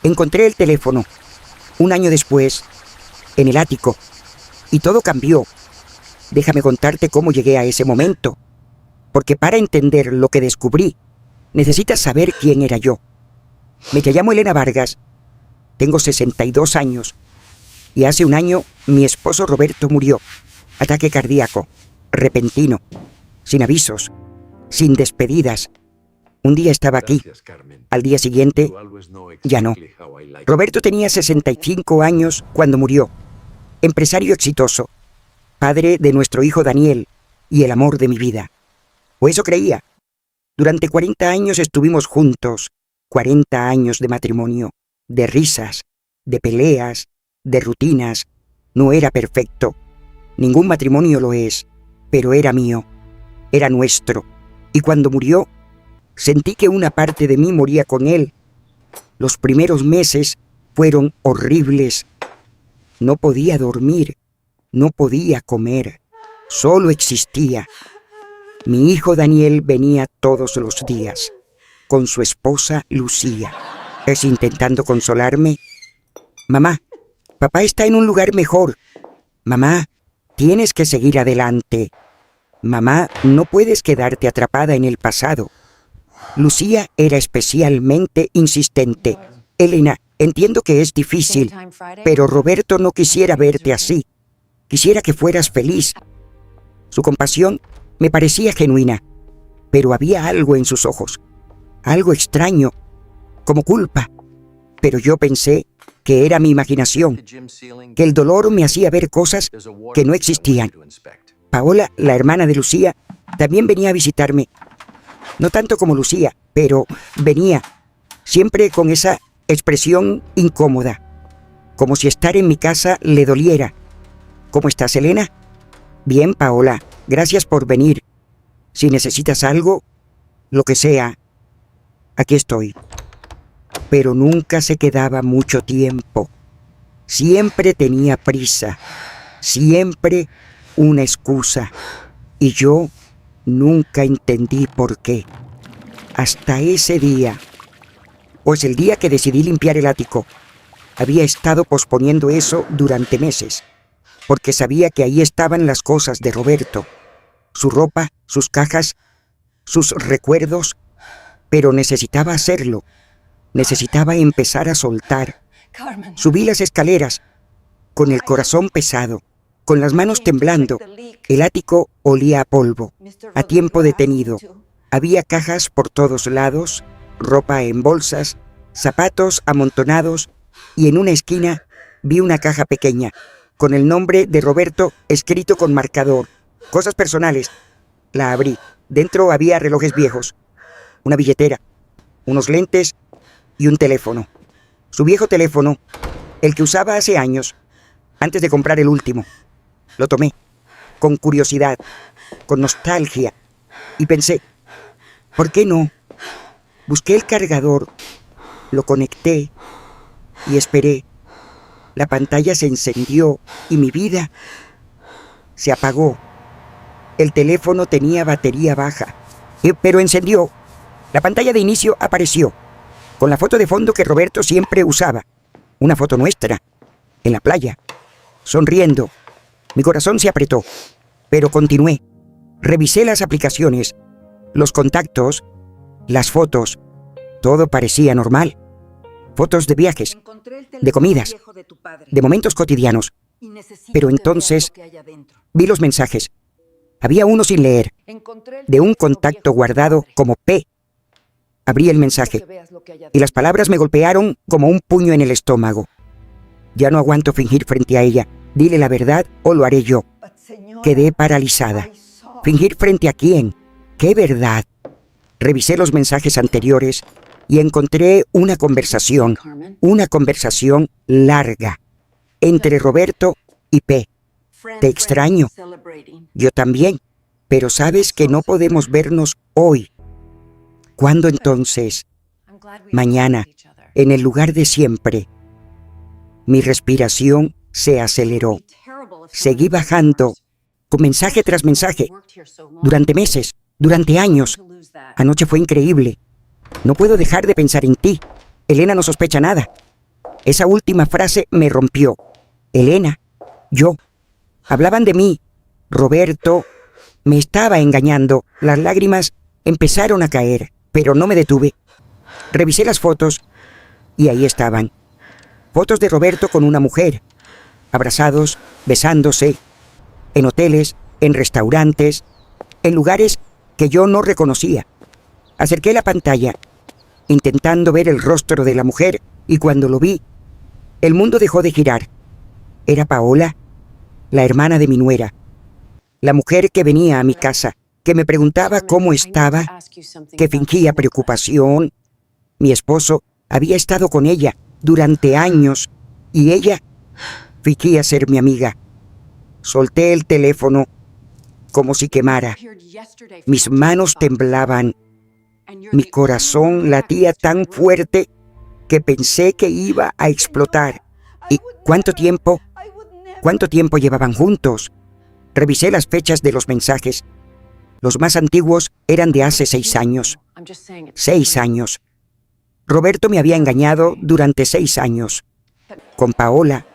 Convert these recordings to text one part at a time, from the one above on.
Encontré el teléfono, un año después, en el ático, y todo cambió. Déjame contarte cómo llegué a ese momento, porque para entender lo que descubrí, necesitas saber quién era yo. Me llamo Elena Vargas, tengo 62 años, y hace un año mi esposo Roberto murió. Ataque cardíaco, repentino, sin avisos, sin despedidas. Un día estaba aquí, al día siguiente, ya no. Roberto tenía 65 años cuando murió, empresario exitoso, padre de nuestro hijo Daniel y el amor de mi vida. O eso creía. Durante 40 años estuvimos juntos, 40 años de matrimonio, de risas, de peleas, de rutinas. No era perfecto. Ningún matrimonio lo es, pero era mío, era nuestro. Y cuando murió, sentí que una parte de mí moría con él. Los primeros meses fueron horribles. No podía dormir, no podía comer, solo existía. Mi hijo Daniel venía todos los días, con su esposa Lucía. Es intentando consolarme. Mamá, papá está en un lugar mejor. Mamá, tienes que seguir adelante. Mamá, no puedes quedarte atrapada en el pasado. Lucía era especialmente insistente. Elena, entiendo que es difícil, pero Roberto no quisiera verte así. Quisiera que fueras feliz. Su compasión me parecía genuina, pero había algo en sus ojos, algo extraño, como culpa. Pero yo pensé que era mi imaginación, que el dolor me hacía ver cosas que no existían. Paola, la hermana de Lucía, también venía a visitarme. No tanto como Lucía, pero venía, siempre con esa expresión incómoda, como si estar en mi casa le doliera. ¿Cómo estás, Elena? Bien, Paola, gracias por venir. Si necesitas algo, lo que sea, aquí estoy. Pero nunca se quedaba mucho tiempo. Siempre tenía prisa, siempre una excusa. Y yo nunca entendí por qué. Hasta ese día, pues el día que decidí limpiar el ático. Había estado posponiendo eso durante meses, porque sabía que ahí estaban las cosas de Roberto, su ropa, sus cajas, sus recuerdos, pero necesitaba hacerlo. Necesitaba empezar a soltar. Subí las escaleras, con el corazón pesado, con las manos temblando. El ático olía a polvo, a tiempo detenido. Había cajas por todos lados, ropa en bolsas, zapatos amontonados, y en una esquina vi una caja pequeña, con el nombre de Roberto escrito con marcador. Cosas personales. La abrí. Dentro había relojes viejos, una billetera, unos lentes y un teléfono. Su viejo teléfono, el que usaba hace años, antes de comprar el último. Lo tomé, con curiosidad, con nostalgia, y pensé, ¿por qué no? Busqué el cargador, lo conecté y esperé. La pantalla se encendió y mi vida se apagó. El teléfono tenía batería baja, pero encendió. La pantalla de inicio apareció, con la foto de fondo que Roberto siempre usaba. Una foto nuestra, en la playa, sonriendo. Mi corazón se apretó, pero continué. Revisé las aplicaciones, los contactos, las fotos. Todo parecía normal. Fotos de viajes, de comidas, de momentos cotidianos. Pero entonces vi los mensajes. Había uno sin leer, de un contacto guardado como P. Abrí el mensaje, y las palabras me golpearon como un puño en el estómago. Ya no aguanto fingir frente a ella. Dile la verdad o lo haré yo. Quedé paralizada. ¿Fingir frente a quién? ¿Qué verdad? Revisé los mensajes anteriores y encontré una conversación larga, entre Roberto y P. Te extraño. Yo también, pero sabes que no podemos vernos hoy. ¿Cuándo entonces? Mañana, en el lugar de siempre. Mi respiración se aceleró. Seguí bajando, con mensaje tras mensaje, durante meses, durante años. Anoche fue increíble. No puedo dejar de pensar en ti. Elena no sospecha nada. Esa última frase me rompió. Elena, yo. Hablaban de mí. Roberto me estaba engañando. Las lágrimas empezaron a caer, pero no me detuve. Revisé las fotos y ahí estaban. Fotos de Roberto con una mujer, abrazados, besándose, en hoteles, en restaurantes, en lugares que yo no reconocía. Acerqué la pantalla, intentando ver el rostro de la mujer, y cuando lo vi, el mundo dejó de girar. Era Paola, la hermana de mi nuera, la mujer que venía a mi casa, que me preguntaba cómo estaba, que fingía preocupación. Mi esposo había estado con ella durante años y ella fingía ser mi amiga. Solté el teléfono como si quemara. Mis manos temblaban. Mi corazón latía tan fuerte que pensé que iba a explotar. ¿Y cuánto tiempo llevaban juntos? Revisé las fechas de los mensajes. Los más antiguos eran de hace 6 años. 6 años. Roberto me había engañado durante 6 años. Con Paola,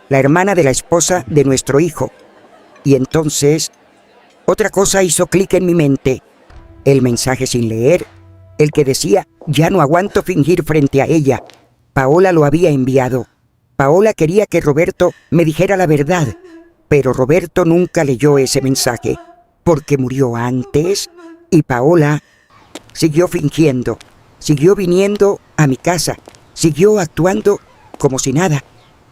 la hermana de la esposa de nuestro hijo. Y entonces, otra cosa hizo clic en mi mente. El mensaje sin leer, el que decía, ya no aguanto fingir frente a ella. Paola lo había enviado. Paola quería que Roberto me dijera la verdad, pero Roberto nunca leyó ese mensaje, porque murió antes, y Paola siguió fingiendo, siguió viniendo a mi casa, siguió actuando como si nada,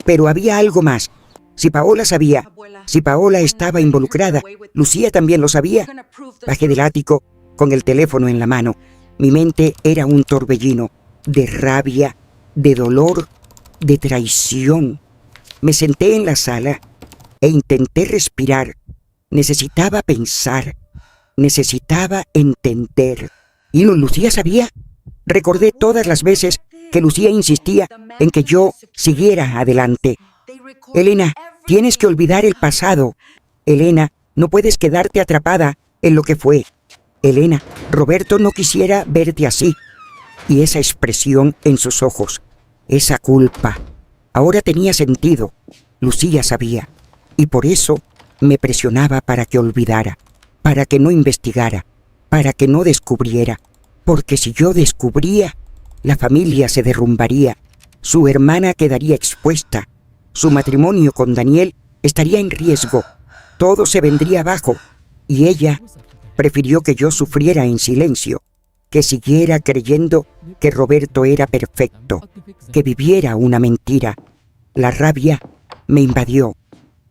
pero había algo más. Si Paola sabía, si Paola estaba involucrada, Lucía también lo sabía. Bajé del ático con el teléfono en la mano. Mi mente era un torbellino de rabia, de dolor, de traición. Me senté en la sala e intenté respirar. Necesitaba pensar, necesitaba entender. ¿Y Lucía sabía? Recordé todas las veces que Lucía insistía en que yo siguiera adelante. Elena, tienes que olvidar el pasado. Elena, no puedes quedarte atrapada en lo que fue. Elena, Roberto no quisiera verte así. Y esa expresión en sus ojos, esa culpa, ahora tenía sentido. Lucía sabía, y por eso me presionaba para que olvidara, para que no investigara, para que no descubriera, porque si yo descubría, la familia se derrumbaría, su hermana quedaría expuesta, su matrimonio con Daniel estaría en riesgo, todo se vendría abajo, y ella prefirió que yo sufriera en silencio, que siguiera creyendo que Roberto era perfecto, que viviera una mentira. La rabia me invadió,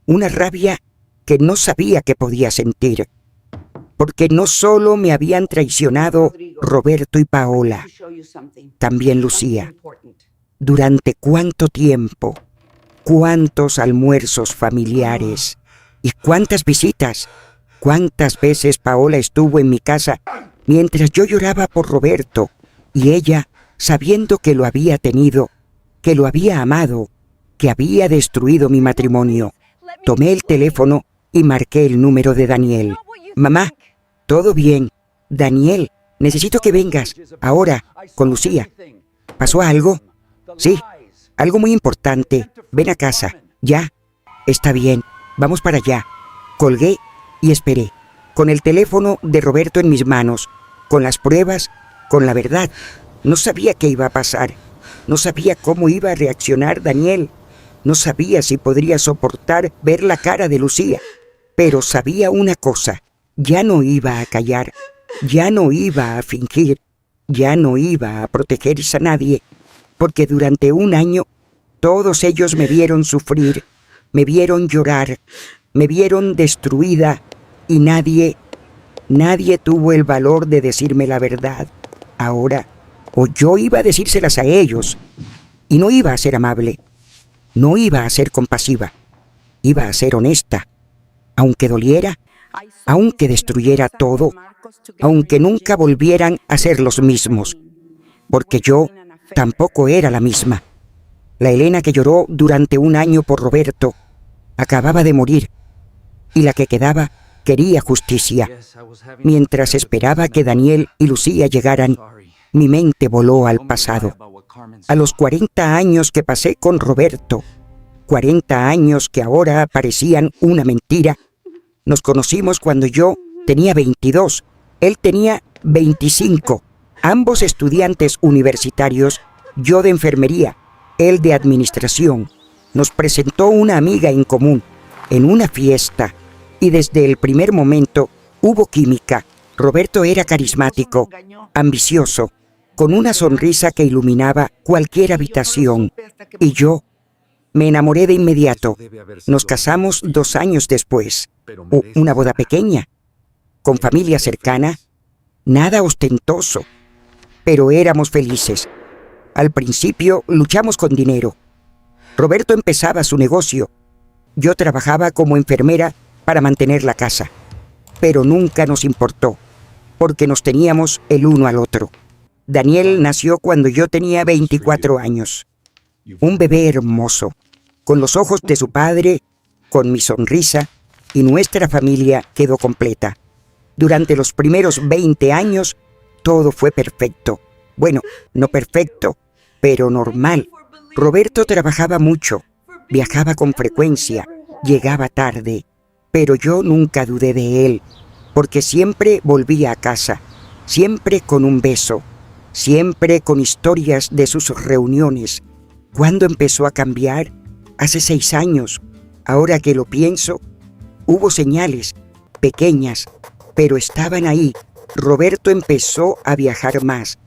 una rabia que no sabía que podía sentir, porque no solo me habían traicionado Roberto y Paola, también Lucía. ¿Durante cuánto tiempo? ¿Cuántos almuerzos familiares? ¿Y cuántas visitas? ¿Cuántas veces Paola estuvo en mi casa mientras yo lloraba por Roberto y ella, sabiendo que lo había tenido, que lo había amado, que había destruido mi matrimonio? Tomé el teléfono y marqué el número de Daniel. Mamá, todo bien. Daniel, necesito que vengas ahora con Lucía. ¿Pasó algo? Sí, algo muy importante. Ven a casa. Ya. Está bien. Vamos para allá. Colgué y esperé, con el teléfono de Roberto en mis manos, con las pruebas, con la verdad. No sabía qué iba a pasar. No sabía cómo iba a reaccionar Daniel. No sabía si podría soportar ver la cara de Lucía. Pero sabía una cosa. Ya no iba a callar. Ya no iba a fingir. Ya no iba a protegerse a nadie. Porque durante un año todos ellos me vieron sufrir, me vieron llorar, me vieron destruida y nadie tuvo el valor de decirme la verdad. Ahora, o yo iba a decírselas a ellos, y no iba a ser amable, no iba a ser compasiva, iba a ser honesta, aunque doliera, aunque destruyera todo, aunque nunca volvieran a ser los mismos, porque yo tampoco era la misma. La Elena que lloró durante un año por Roberto acababa de morir, y la que quedaba quería justicia. Mientras esperaba que Daniel y Lucía llegaran, mi mente voló al pasado. a los 40 años que pasé con Roberto, 40 años que ahora parecían una mentira. Nos conocimos cuando yo tenía 22, él tenía 25, ambos estudiantes universitarios, yo de enfermería, él de administración. Nos presentó una amiga en común en una fiesta y desde el primer momento hubo química. Roberto era carismático, ambicioso, con una sonrisa que iluminaba cualquier habitación. Y yo me enamoré de inmediato. Nos casamos 2 años después. Una boda pequeña, con familia cercana, nada ostentoso, pero éramos felices. Al principio luchamos con dinero. Roberto empezaba su negocio. Yo trabajaba como enfermera para mantener la casa. Pero nunca nos importó, porque nos teníamos el uno al otro. Daniel nació cuando yo tenía 24 años. Un bebé hermoso, con los ojos de su padre, con mi sonrisa, y nuestra familia quedó completa. Durante los primeros 20 años, todo fue perfecto. Bueno, no perfecto, pero normal. Roberto trabajaba mucho, viajaba con frecuencia, llegaba tarde, pero yo nunca dudé de él, porque siempre volvía a casa, siempre con un beso, siempre con historias de sus reuniones. ¿Cuándo empezó a cambiar? Hace 6 años. Ahora que lo pienso, hubo señales, pequeñas, pero estaban ahí. Roberto empezó a viajar más,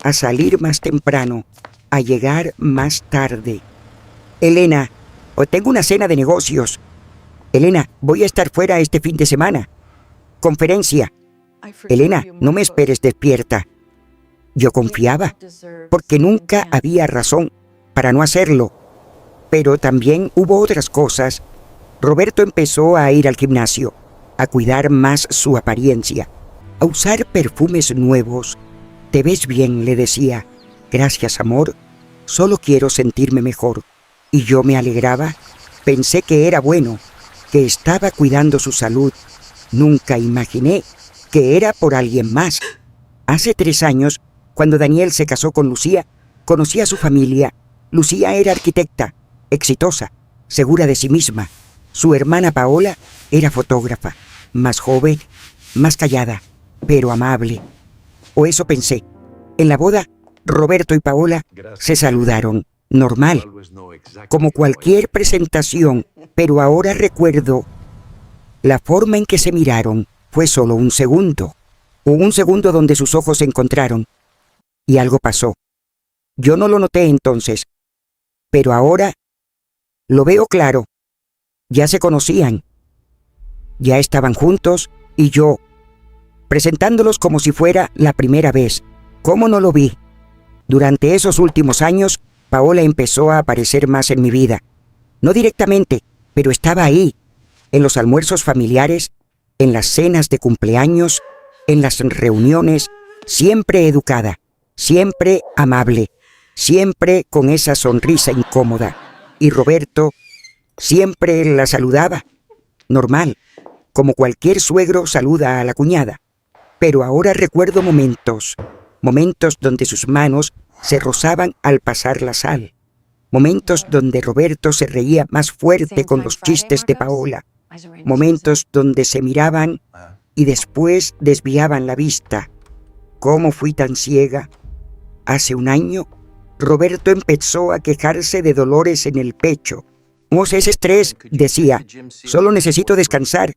a salir más temprano, a llegar más tarde. Elena, hoy tengo una cena de negocios. Elena, voy a estar fuera este fin de semana. Conferencia. Elena, no me esperes despierta. Yo confiaba, porque nunca había razón para no hacerlo. Pero también hubo otras cosas. Roberto empezó a ir al gimnasio, a cuidar más su apariencia, a usar perfumes nuevos. Te ves bien, le decía. Gracias, amor. Solo quiero sentirme mejor. Y yo me alegraba. Pensé que era bueno, que estaba cuidando su salud. Nunca imaginé que era por alguien más. Hace 3 años, cuando Daniel se casó con Lucía, conocí a su familia. Lucía era arquitecta, exitosa, segura de sí misma. Su hermana Paola era fotógrafa, más joven, más callada, pero amable. O eso pensé. En la boda, Roberto y Paola se saludaron, normal, como cualquier presentación, pero ahora recuerdo la forma en que se miraron. Fue solo un segundo, un segundo donde sus ojos se encontraron, y algo pasó. Yo no lo noté entonces, pero ahora lo veo claro. Ya se conocían, ya estaban juntos, y yo, presentándolos como si fuera la primera vez. ¿Cómo no lo vi? Durante esos últimos años, Paola empezó a aparecer más en mi vida. No directamente, pero estaba ahí, en los almuerzos familiares, en las cenas de cumpleaños, en las reuniones, siempre educada, siempre amable, siempre con esa sonrisa incómoda. Y Roberto siempre la saludaba, normal, como cualquier suegro saluda a la cuñada. Pero ahora recuerdo momentos donde sus manos se rozaban al pasar la sal, momentos donde Roberto se reía más fuerte con los chistes de Paola, momentos donde se miraban y después desviaban la vista. ¿Cómo fui tan ciega? Hace 1 año, Roberto empezó a quejarse de dolores en el pecho. No sé, ese estrés, decía, solo necesito descansar.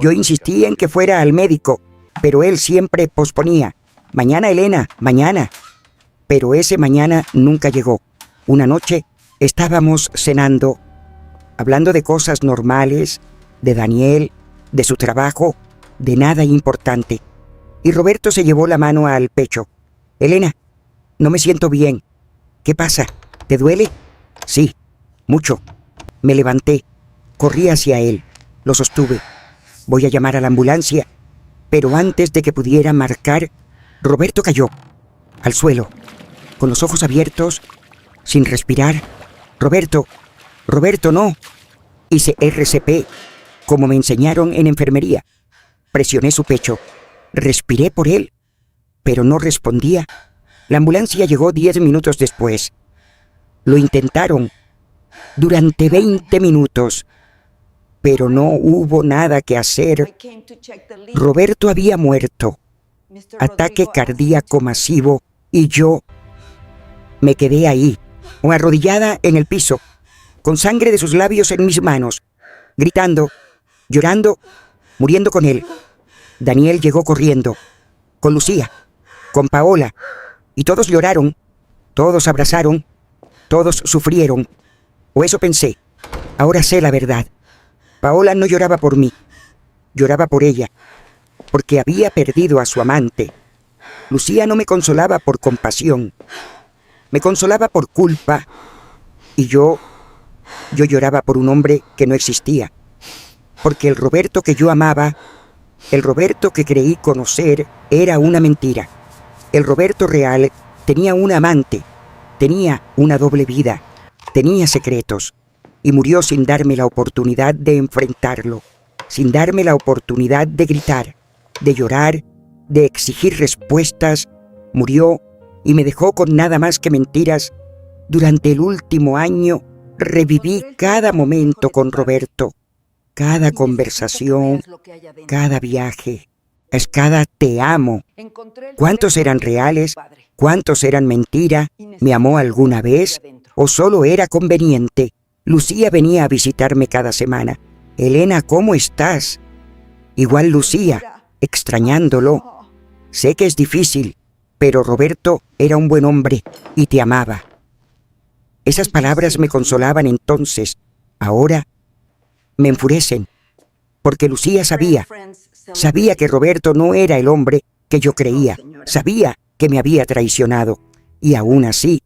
Yo insistí en que fuera al médico, pero él siempre posponía. Mañana, Elena, mañana. Pero ese mañana nunca llegó. Una noche estábamos cenando, hablando de cosas normales, de Daniel, de su trabajo, de nada importante. Y Roberto se llevó la mano al pecho. Elena, no me siento bien. ¿Qué pasa? ¿Te duele? Sí, mucho. Me levanté, corrí hacia él, lo sostuve. Voy a llamar a la ambulancia. Pero antes de que pudiera marcar, Roberto cayó al suelo, con los ojos abiertos, sin respirar. Roberto, no. Hice RCP, como me enseñaron en enfermería. Presioné su pecho, respiré por él, pero no respondía. La ambulancia llegó 10 minutos después. Lo intentaron durante 20 minutos, pero no hubo nada que hacer. Roberto había muerto. Ataque cardíaco masivo y yo me quedé ahí, o arrodillada en el piso, con sangre de sus labios en mis manos, gritando, llorando, muriendo con él. Daniel llegó corriendo, con Lucía, con Paola, y todos lloraron, todos abrazaron, todos sufrieron. O eso pensé. Ahora sé la verdad. Paola no lloraba por mí, lloraba por ella, porque había perdido a su amante. Lucía no me consolaba por compasión, me consolaba por culpa, y yo lloraba por un hombre que no existía, porque el Roberto que yo amaba, el Roberto que creí conocer, era una mentira. El Roberto real tenía un amante, tenía una doble vida, tenía secretos, y murió sin darme la oportunidad de enfrentarlo, sin darme la oportunidad de gritar, de llorar, de exigir respuestas. Murió y me dejó con nada más que mentiras. Durante el último año reviví cada momento con Roberto, cada conversación, cada viaje, cada te amo. ¿Cuántos eran reales? ¿Cuántos eran mentira? ¿Me amó alguna vez? ¿O solo era conveniente? Lucía venía a visitarme cada semana. Elena, ¿cómo estás? Igual Lucía, extrañándolo. Sé que es difícil, pero Roberto era un buen hombre y te amaba. Esas palabras me consolaban entonces. Ahora me enfurecen, porque Lucía sabía que Roberto no era el hombre que yo creía. Sabía que me había traicionado, y aún así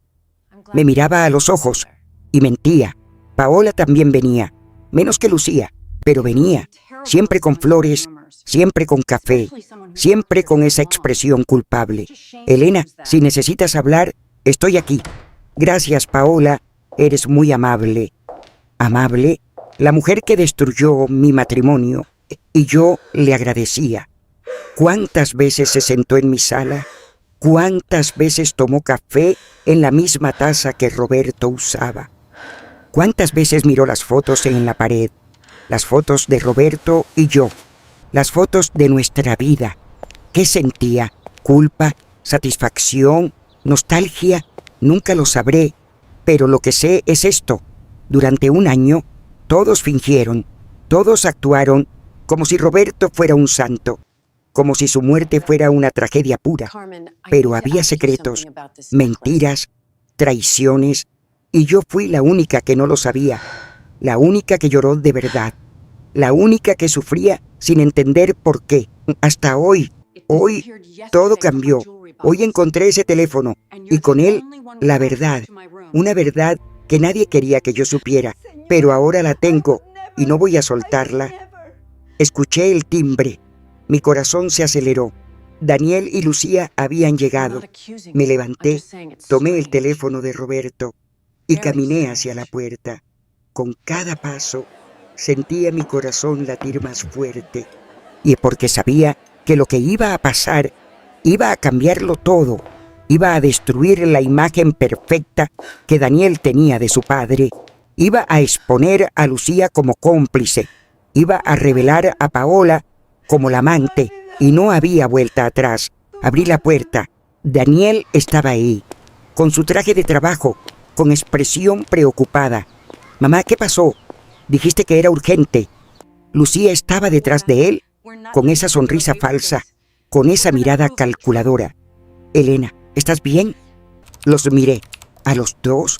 me miraba a los ojos y mentía. Paola también venía, menos que Lucía, pero venía, siempre con flores, siempre con café, siempre con esa expresión culpable. Elena, si necesitas hablar, estoy aquí. Gracias, Paola, eres muy amable. Amable, la mujer que destruyó mi matrimonio, y yo le agradecía. ¿Cuántas veces se sentó en mi sala? ¿Cuántas veces tomó café en la misma taza que Roberto usaba? ¿Cuántas veces miró las fotos en la pared? Las fotos de Roberto y yo. Las fotos de nuestra vida. ¿Qué sentía? ¿Culpa? ¿Satisfacción? ¿Nostalgia? Nunca lo sabré, pero lo que sé es esto. Durante un año, todos fingieron, todos actuaron como si Roberto fuera un santo, como si su muerte fuera una tragedia pura. Pero había secretos, mentiras, traiciones, y yo fui la única que no lo sabía, la única que lloró de verdad, la única que sufría sin entender por qué. Hasta hoy todo cambió. Hoy encontré ese teléfono y con él la verdad, una verdad que nadie quería que yo supiera, pero ahora la tengo y no voy a soltarla. Escuché el timbre, mi corazón se aceleró. Daniel y Lucía habían llegado. Me levanté, tomé el teléfono de Roberto y caminé hacia la puerta. Con cada paso sentía mi corazón latir más fuerte, y porque sabía que lo que iba a pasar iba a cambiarlo todo, iba a destruir la imagen perfecta que Daniel tenía de su padre, iba a exponer a Lucía como cómplice, iba a revelar a Paola como la amante, y no había vuelta atrás. Abrí la puerta. Daniel estaba ahí, con su traje de trabajo, con expresión preocupada. «Mamá, ¿qué pasó? Dijiste que era urgente». Lucía estaba detrás de él, con esa sonrisa falsa, con esa mirada calculadora. «Elena, ¿estás bien?» Los miré, a los dos,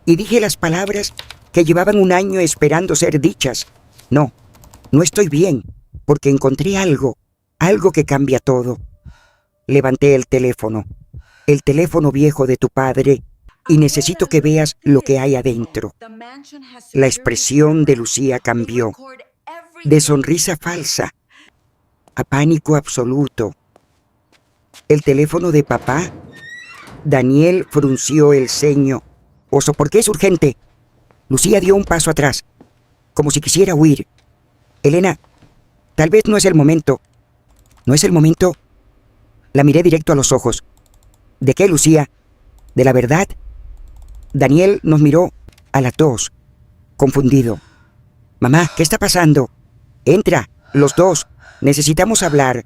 y dije las palabras que llevaban un año esperando ser dichas. No estoy bien, porque encontré algo que cambia todo. Levanté el teléfono viejo de tu padre, y necesito que veas lo que hay adentro. La expresión de Lucía cambió, de sonrisa falsa a pánico absoluto. El teléfono de papá. Daniel frunció el ceño. «Oso, ¿por qué es urgente?» Lucía dio un paso atrás, como si quisiera huir. «Elena, tal vez no es el momento». «¿No es el momento?» La miré directo a los ojos. ¿De qué, Lucía? ¿De la verdad? Daniel nos miró a las dos, confundido. Mamá, ¿qué está pasando? Entra, los dos, necesitamos hablar.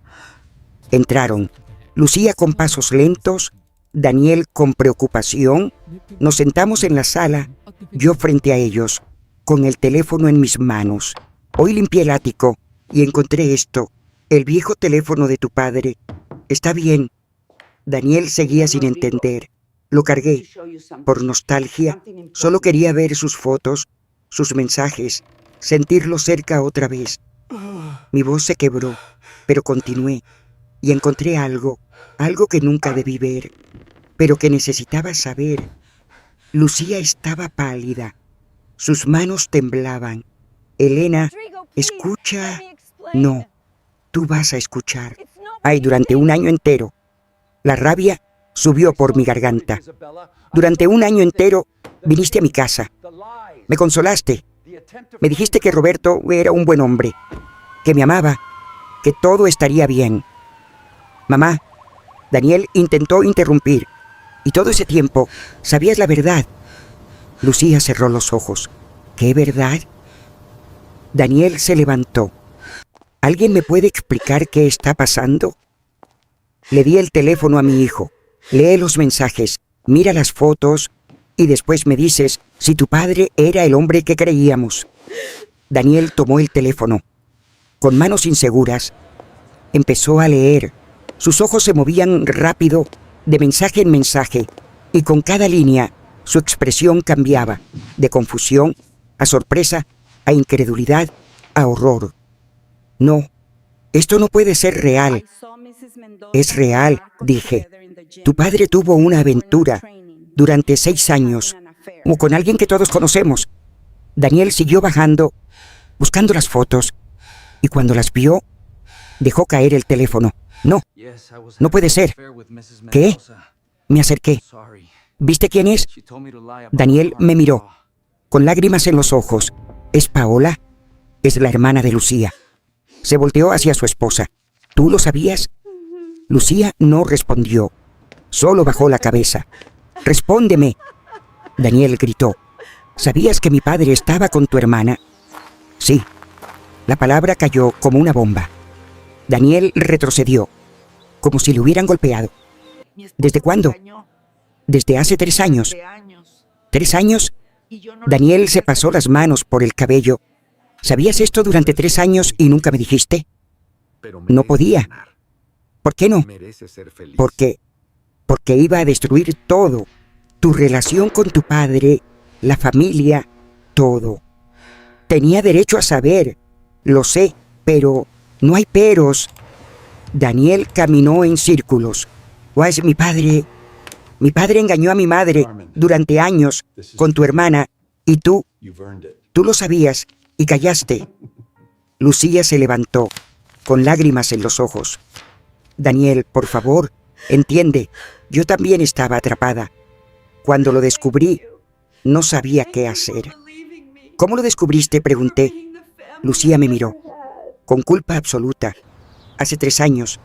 Entraron, Lucía con pasos lentos, Daniel con preocupación. Nos sentamos en la sala, yo frente a ellos, con el teléfono en mis manos. Hoy limpié el ático y encontré esto, el viejo teléfono de tu padre. Está bien. Daniel seguía sin entender. Lo cargué. Por nostalgia, solo quería ver sus fotos, sus mensajes, sentirlo cerca otra vez. Mi voz se quebró, pero continué y encontré algo que nunca debí ver, pero que necesitaba saber. Lucía estaba pálida, sus manos temblaban. Elena, escucha. No, tú vas a escuchar. Ay, durante un año entero, la rabia subió por mi garganta. Durante un año entero viniste a mi casa. Me consolaste. Me dijiste que Roberto era un buen hombre, que me amaba, que todo estaría bien. Mamá, Daniel intentó interrumpir, y todo ese tiempo sabías la verdad. Lucía cerró los ojos. ¿Qué verdad? Daniel se levantó. ¿Alguien me puede explicar qué está pasando? Le di el teléfono a mi hijo. Lee los mensajes, mira las fotos y después me dices si tu padre era el hombre que creíamos. Daniel tomó el teléfono. Con manos inseguras, empezó a leer. Sus ojos se movían rápido, de mensaje en mensaje, y con cada línea su expresión cambiaba, de confusión a sorpresa, a incredulidad, a horror. No, esto no puede ser real. Es real, dije. Tu padre tuvo una aventura durante 6 años, o con alguien que todos conocemos. Daniel siguió bajando, buscando las fotos, y cuando las vio, dejó caer el teléfono. No, no puede ser. ¿Qué? Me acerqué. ¿Viste quién es? Daniel me miró, con lágrimas en los ojos. ¿Es Paola? Es la hermana de Lucía. Se volteó hacia su esposa. ¿Tú lo sabías? Lucía no respondió, solo bajó la cabeza. ¡Respóndeme! Daniel gritó. ¿Sabías que mi padre estaba con tu hermana? Sí. La palabra cayó como una bomba. Daniel retrocedió, como si le hubieran golpeado. ¿Desde cuándo? Desde hace 3 años. ¿3 años? Daniel se pasó las manos por el cabello. ¿Sabías esto durante 3 años y nunca me dijiste? No podía. ¿Por qué no? Porque iba a destruir todo. Tu relación con tu padre, la familia, todo. Tenía derecho a saber. Lo sé, pero no hay peros. Daniel caminó en círculos. Pues mi padre engañó a mi madre durante años con tu hermana y tú lo sabías y callaste. Lucía se levantó, con lágrimas en los ojos. Daniel, por favor, entiende, yo también estaba atrapada. Cuando lo descubrí, no sabía qué hacer. ¿Cómo lo descubriste?, pregunté. Lucía me miró, con culpa absoluta. Hace 3 años,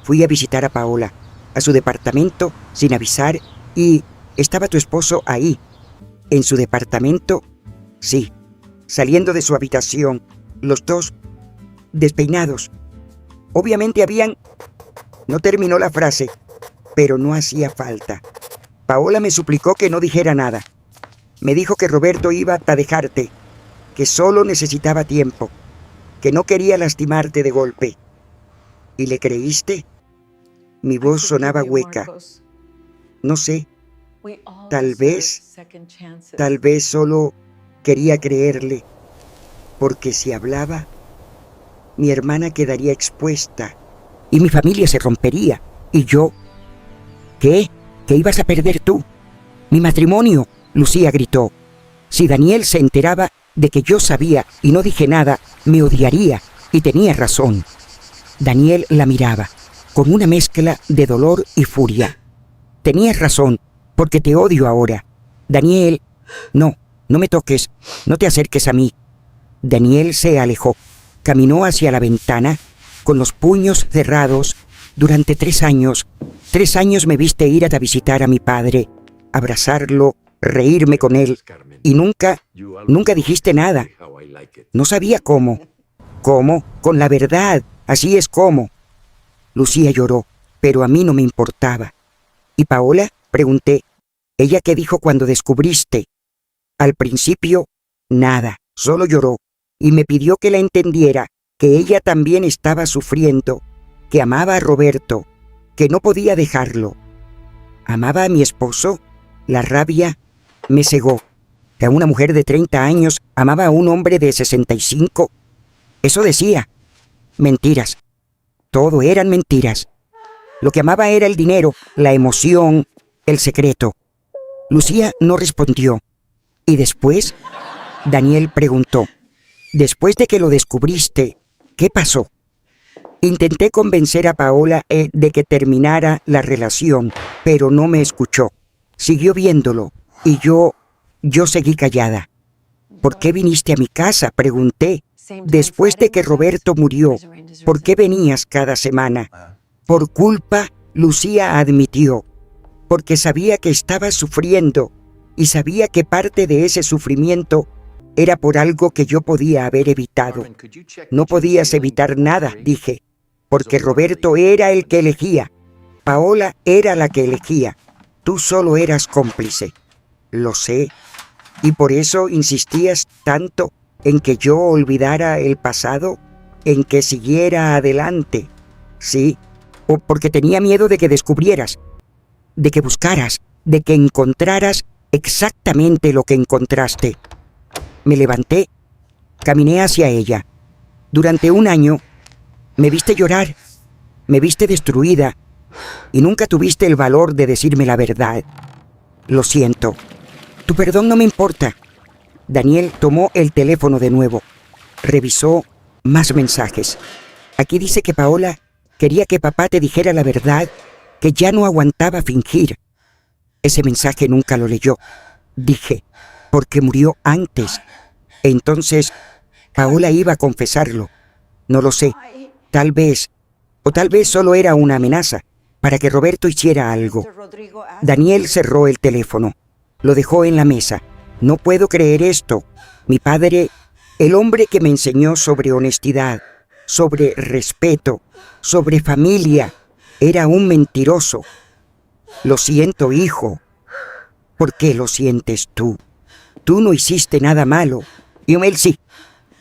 fui a visitar a Paola, a su departamento, sin avisar, y estaba tu esposo ahí. ¿En su departamento? Sí, saliendo de su habitación, los dos despeinados. Obviamente habían... No terminó la frase, pero no hacía falta. Paola me suplicó que no dijera nada. Me dijo que Roberto iba a dejarte, que solo necesitaba tiempo, que no quería lastimarte de golpe. ¿Y le creíste? Mi voz sonaba hueca. No sé, tal vez solo quería creerle, porque si hablaba, mi hermana quedaría expuesta y mi familia se rompería. Y yo, ¿qué? ¿Qué ibas a perder tú? Mi matrimonio, Lucía gritó. Si Daniel se enteraba de que yo sabía y no dije nada, me odiaría, y tenía razón. Daniel la miraba, con una mezcla de dolor y furia. Tenías razón, porque te odio ahora. Daniel, no me toques, no te acerques a mí. Daniel se alejó, caminó hacia la ventana, con los puños cerrados. Durante 3 años, 3 años me viste ir a visitar a mi padre, abrazarlo, reírme con él, y nunca dijiste nada. No sabía cómo. ¿Cómo? Con la verdad, así es como. Lucía lloró, pero a mí no me importaba. ¿Y Paola? Pregunté. ¿Ella qué dijo cuando descubriste? Al principio, nada, solo lloró, y me pidió que la entendiera, que ella también estaba sufriendo, que amaba a Roberto, que no podía dejarlo. ¿Amaba a mi esposo? La rabia me cegó. Que una mujer de 30 años amaba a un hombre de 65. Eso decía. Mentiras. Todo eran mentiras. Lo que amaba era el dinero, la emoción, el secreto. Lucía no respondió. Y después, Daniel preguntó, después de que lo descubriste, ¿qué pasó? Intenté convencer a Paola de que terminara la relación, pero no me escuchó. Siguió viéndolo, y yo seguí callada. ¿Por qué viniste a mi casa?, pregunté. Después de que Roberto murió, ¿por qué venías cada semana? Por culpa, Lucía admitió, porque sabía que estaba sufriendo, y sabía que parte de ese sufrimiento era por algo que yo podía haber evitado. No podías evitar nada, dije, porque Roberto era el que elegía. Paola era la que elegía. Tú solo eras cómplice. Lo sé. ¿Y por eso insistías tanto en que yo olvidara el pasado? ¿En que siguiera adelante? Sí, o porque tenía miedo de que descubrieras, de que buscaras, de que encontraras exactamente lo que encontraste. Me levanté, caminé hacia ella. Durante 1 año, me viste llorar, me viste destruida, y nunca tuviste el valor de decirme la verdad. Lo siento. Tu perdón no me importa. Daniel tomó el teléfono de nuevo. Revisó más mensajes. Aquí dice que Paola quería que papá te dijera la verdad, que ya no aguantaba fingir. Ese mensaje nunca lo leyó. Dije, porque murió antes. Entonces, Paola iba a confesarlo. No lo sé. Tal vez, o tal vez solo era una amenaza para que Roberto hiciera algo. Daniel cerró el teléfono. Lo dejó en la mesa. No puedo creer esto. Mi padre, el hombre que me enseñó sobre honestidad, sobre respeto, sobre familia, era un mentiroso. Lo siento, hijo. ¿Por qué lo sientes tú? Tú no hiciste nada malo. Y él sí.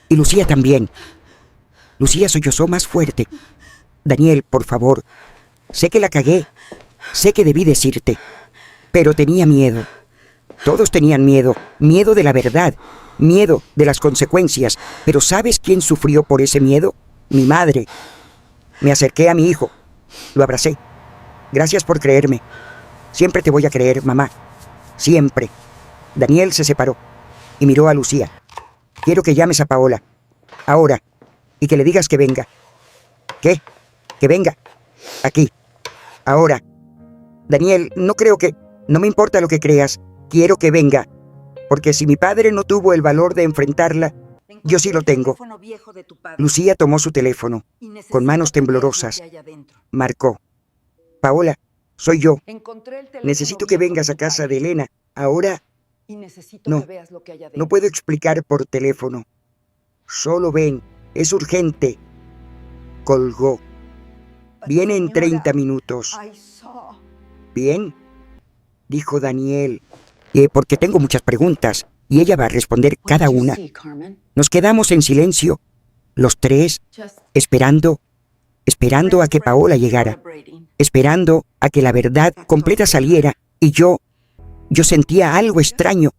Y Lucía también. Lucía sollozó más fuerte. Daniel, por favor. Sé que la cagué. Sé que debí decirte. Pero tenía miedo. Todos tenían miedo. Miedo de la verdad. Miedo de las consecuencias. Pero ¿sabes quién sufrió por ese miedo? Mi madre. Me acerqué a mi hijo. Lo abracé. Gracias por creerme. Siempre te voy a creer, mamá. Siempre. Daniel se separó y miró a Lucía. Quiero que llames a Paola. Ahora. Y que le digas que venga. ¿Qué? Que venga. Aquí. Ahora. Daniel, no creo que... No me importa lo que creas. Quiero que venga. Porque si mi padre no tuvo el valor de enfrentarla, yo sí lo tengo. Lucía tomó su teléfono. Con manos temblorosas. Marcó. Paola, soy yo. Necesito que vengas a casa de Elena. Ahora... No, no puedo explicar por teléfono. Solo ven, es urgente. Colgó. Viene en 30 minutos. Bien, dijo Daniel, porque tengo muchas preguntas y ella va a responder cada una. Nos quedamos en silencio, los tres, esperando a que Paola llegara, esperando a que la verdad completa saliera, y yo sentía algo extraño.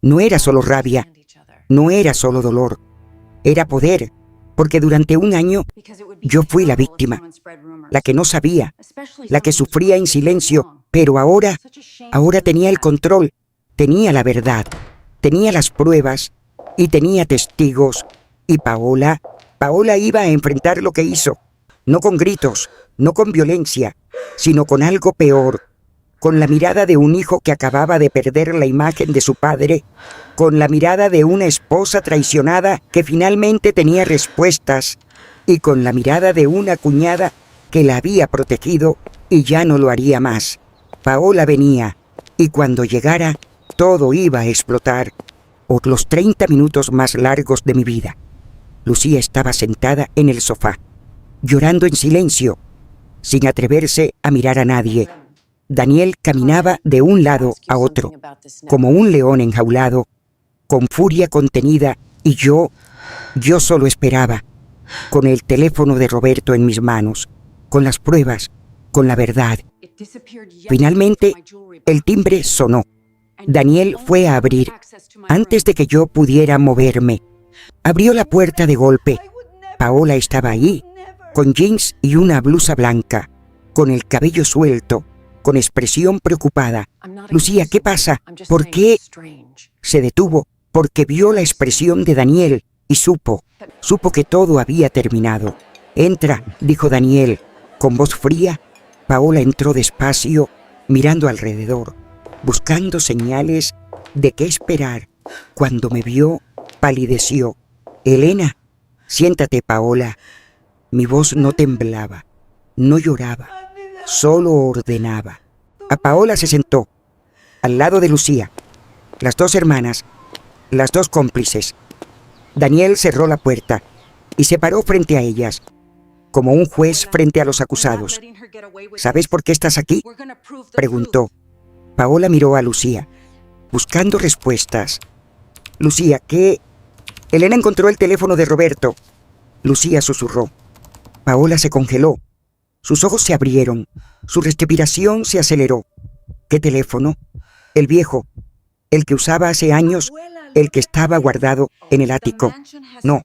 No era solo rabia, no era solo dolor, era poder, porque durante 1 año yo fui la víctima, la que no sabía, la que sufría en silencio, pero ahora tenía el control, tenía la verdad, tenía las pruebas y tenía testigos. Y Paola iba a enfrentar lo que hizo, no con gritos, no con violencia, sino con algo peor, con la mirada de un hijo que acababa de perder la imagen de su padre, con la mirada de una esposa traicionada que finalmente tenía respuestas, y con la mirada de una cuñada que la había protegido y ya no lo haría más. Paola venía, y cuando llegara, todo iba a explotar. Por los 30 minutos más largos de mi vida. Lucía estaba sentada en el sofá, llorando en silencio, sin atreverse a mirar a nadie. Daniel caminaba de un lado a otro, como un león enjaulado, con furia contenida, y yo solo esperaba, con el teléfono de Roberto en mis manos, con las pruebas, con la verdad. Finalmente, el timbre sonó. Daniel fue a abrir, antes de que yo pudiera moverme. Abrió la puerta de golpe. Paola estaba ahí, con jeans y una blusa blanca, con el cabello suelto, con expresión preocupada. Lucía, ¿qué pasa? ¿Por qué? Se detuvo porque vio la expresión de Daniel y supo que todo había terminado. Entra, dijo Daniel, con voz fría. Paola entró despacio, mirando alrededor, buscando señales de qué esperar. Cuando me vio, palideció. Elena, siéntate, Paola. Mi voz no temblaba, no lloraba, solo ordenaba. A Paola se sentó, al lado de Lucía, las dos hermanas, las dos cómplices. Daniel cerró la puerta y se paró frente a ellas, como un juez frente a los acusados. ¿Sabes por qué estás aquí?, preguntó. Paola miró a Lucía, buscando respuestas. Lucía, ¿qué? Elena encontró el teléfono de Roberto. Lucía susurró. Paola se congeló. Sus ojos se abrieron. Su respiración se aceleró. ¿Qué teléfono? El viejo. El que usaba hace años. El que estaba guardado en el ático. No,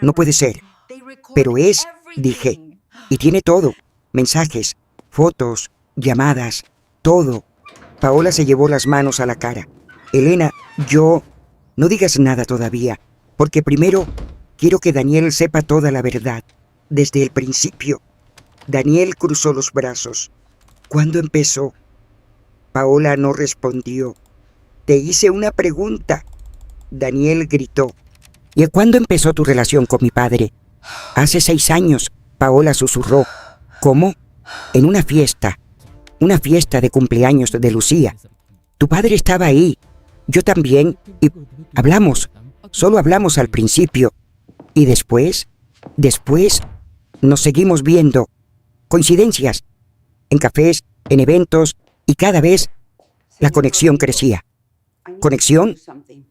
no puede ser. Pero es, dije. Y tiene todo. Mensajes, fotos, llamadas, todo. Paola se llevó las manos a la cara. Elena, no digas nada todavía, porque primero quiero que Daniel sepa toda la verdad, desde el principio. Daniel cruzó los brazos. ¿Cuándo empezó? Paola no respondió. Te hice una pregunta. Daniel gritó. ¿Y cuándo empezó tu relación con mi padre? Hace 6 años, Paola susurró. ¿Cómo? En una fiesta de cumpleaños de Lucía. Tu padre estaba ahí, yo también, y solo hablamos al principio. Y después nos seguimos viendo. Coincidencias, en cafés, en eventos, y cada vez la conexión crecía. ¿Conexión?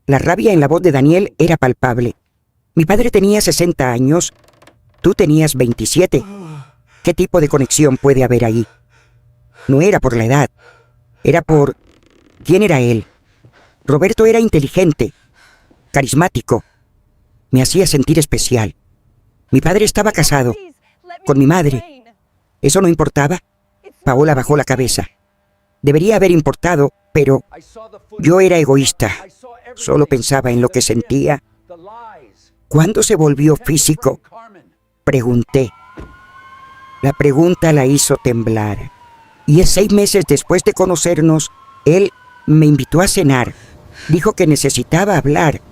La rabia en la voz de Daniel era palpable. Mi padre tenía 60 años, tú tenías 27. ¿Qué tipo de conexión puede haber ahí? No era por la edad, era por... ¿Quién era él? Roberto era inteligente, carismático, me hacía sentir especial. Mi padre estaba casado con mi madre. ¿Eso no importaba? Paola bajó la cabeza. Debería haber importado, pero yo era egoísta. Solo pensaba en lo que sentía. ¿Cuándo se volvió físico?, pregunté. La pregunta la hizo temblar. Y 6 meses después de conocernos, él me invitó a cenar. Dijo que necesitaba hablar,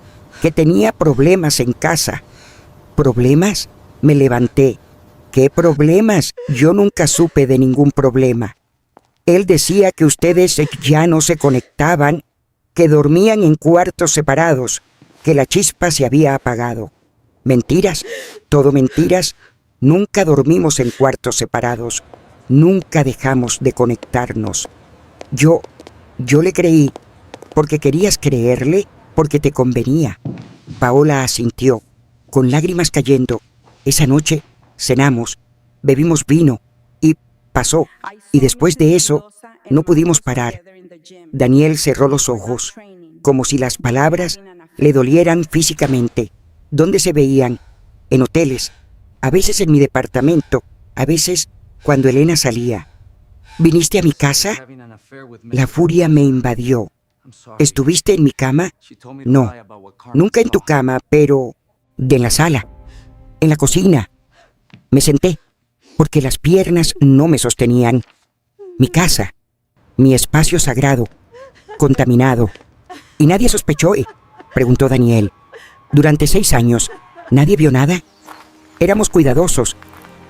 que tenía problemas en casa. ¿Problemas? Me levanté. ¿Qué problemas? Yo nunca supe de ningún problema. Él decía que ustedes ya no se conectaban, que dormían en cuartos separados, que la chispa se había apagado. ¿Mentiras? ¿Todo mentiras? Nunca dormimos en cuartos separados. Nunca dejamos de conectarnos. Yo le creí, porque querías creerle, porque te convenía. Paola asintió, con lágrimas cayendo. Esa noche cenamos, bebimos vino, y pasó. Y después de eso, no pudimos parar. Daniel cerró los ojos, como si las palabras le dolieran físicamente. ¿Dónde se veían? En hoteles, a veces en mi departamento, a veces cuando Elena salía. ¿Viniste a mi casa? La furia me invadió. ¿Estuviste en mi cama? No, nunca en tu cama, pero de la sala, en la cocina. Me senté, porque las piernas no me sostenían. Mi casa, mi espacio sagrado, contaminado. ¿Y nadie sospechó?, preguntó Daniel. Durante 6 años, ¿nadie vio nada? Éramos cuidadosos.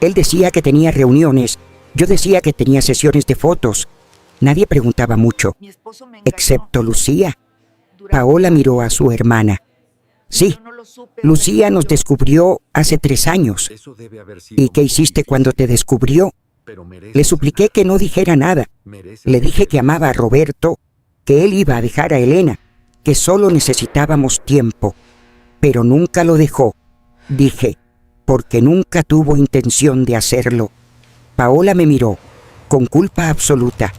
Él decía que tenía reuniones, Yo decía que tenía sesiones de fotos. Nadie preguntaba mucho, excepto Lucía. Paola miró a su hermana. Sí, Lucía nos descubrió hace 3 años. ¿Y qué hiciste cuando te descubrió? Le supliqué que no dijera nada. Le dije que amaba a Roberto, que él iba a dejar a Elena, que solo necesitábamos tiempo. Pero nunca lo dejó, dije, porque nunca tuvo intención de hacerlo. Paola me miró, con culpa absoluta.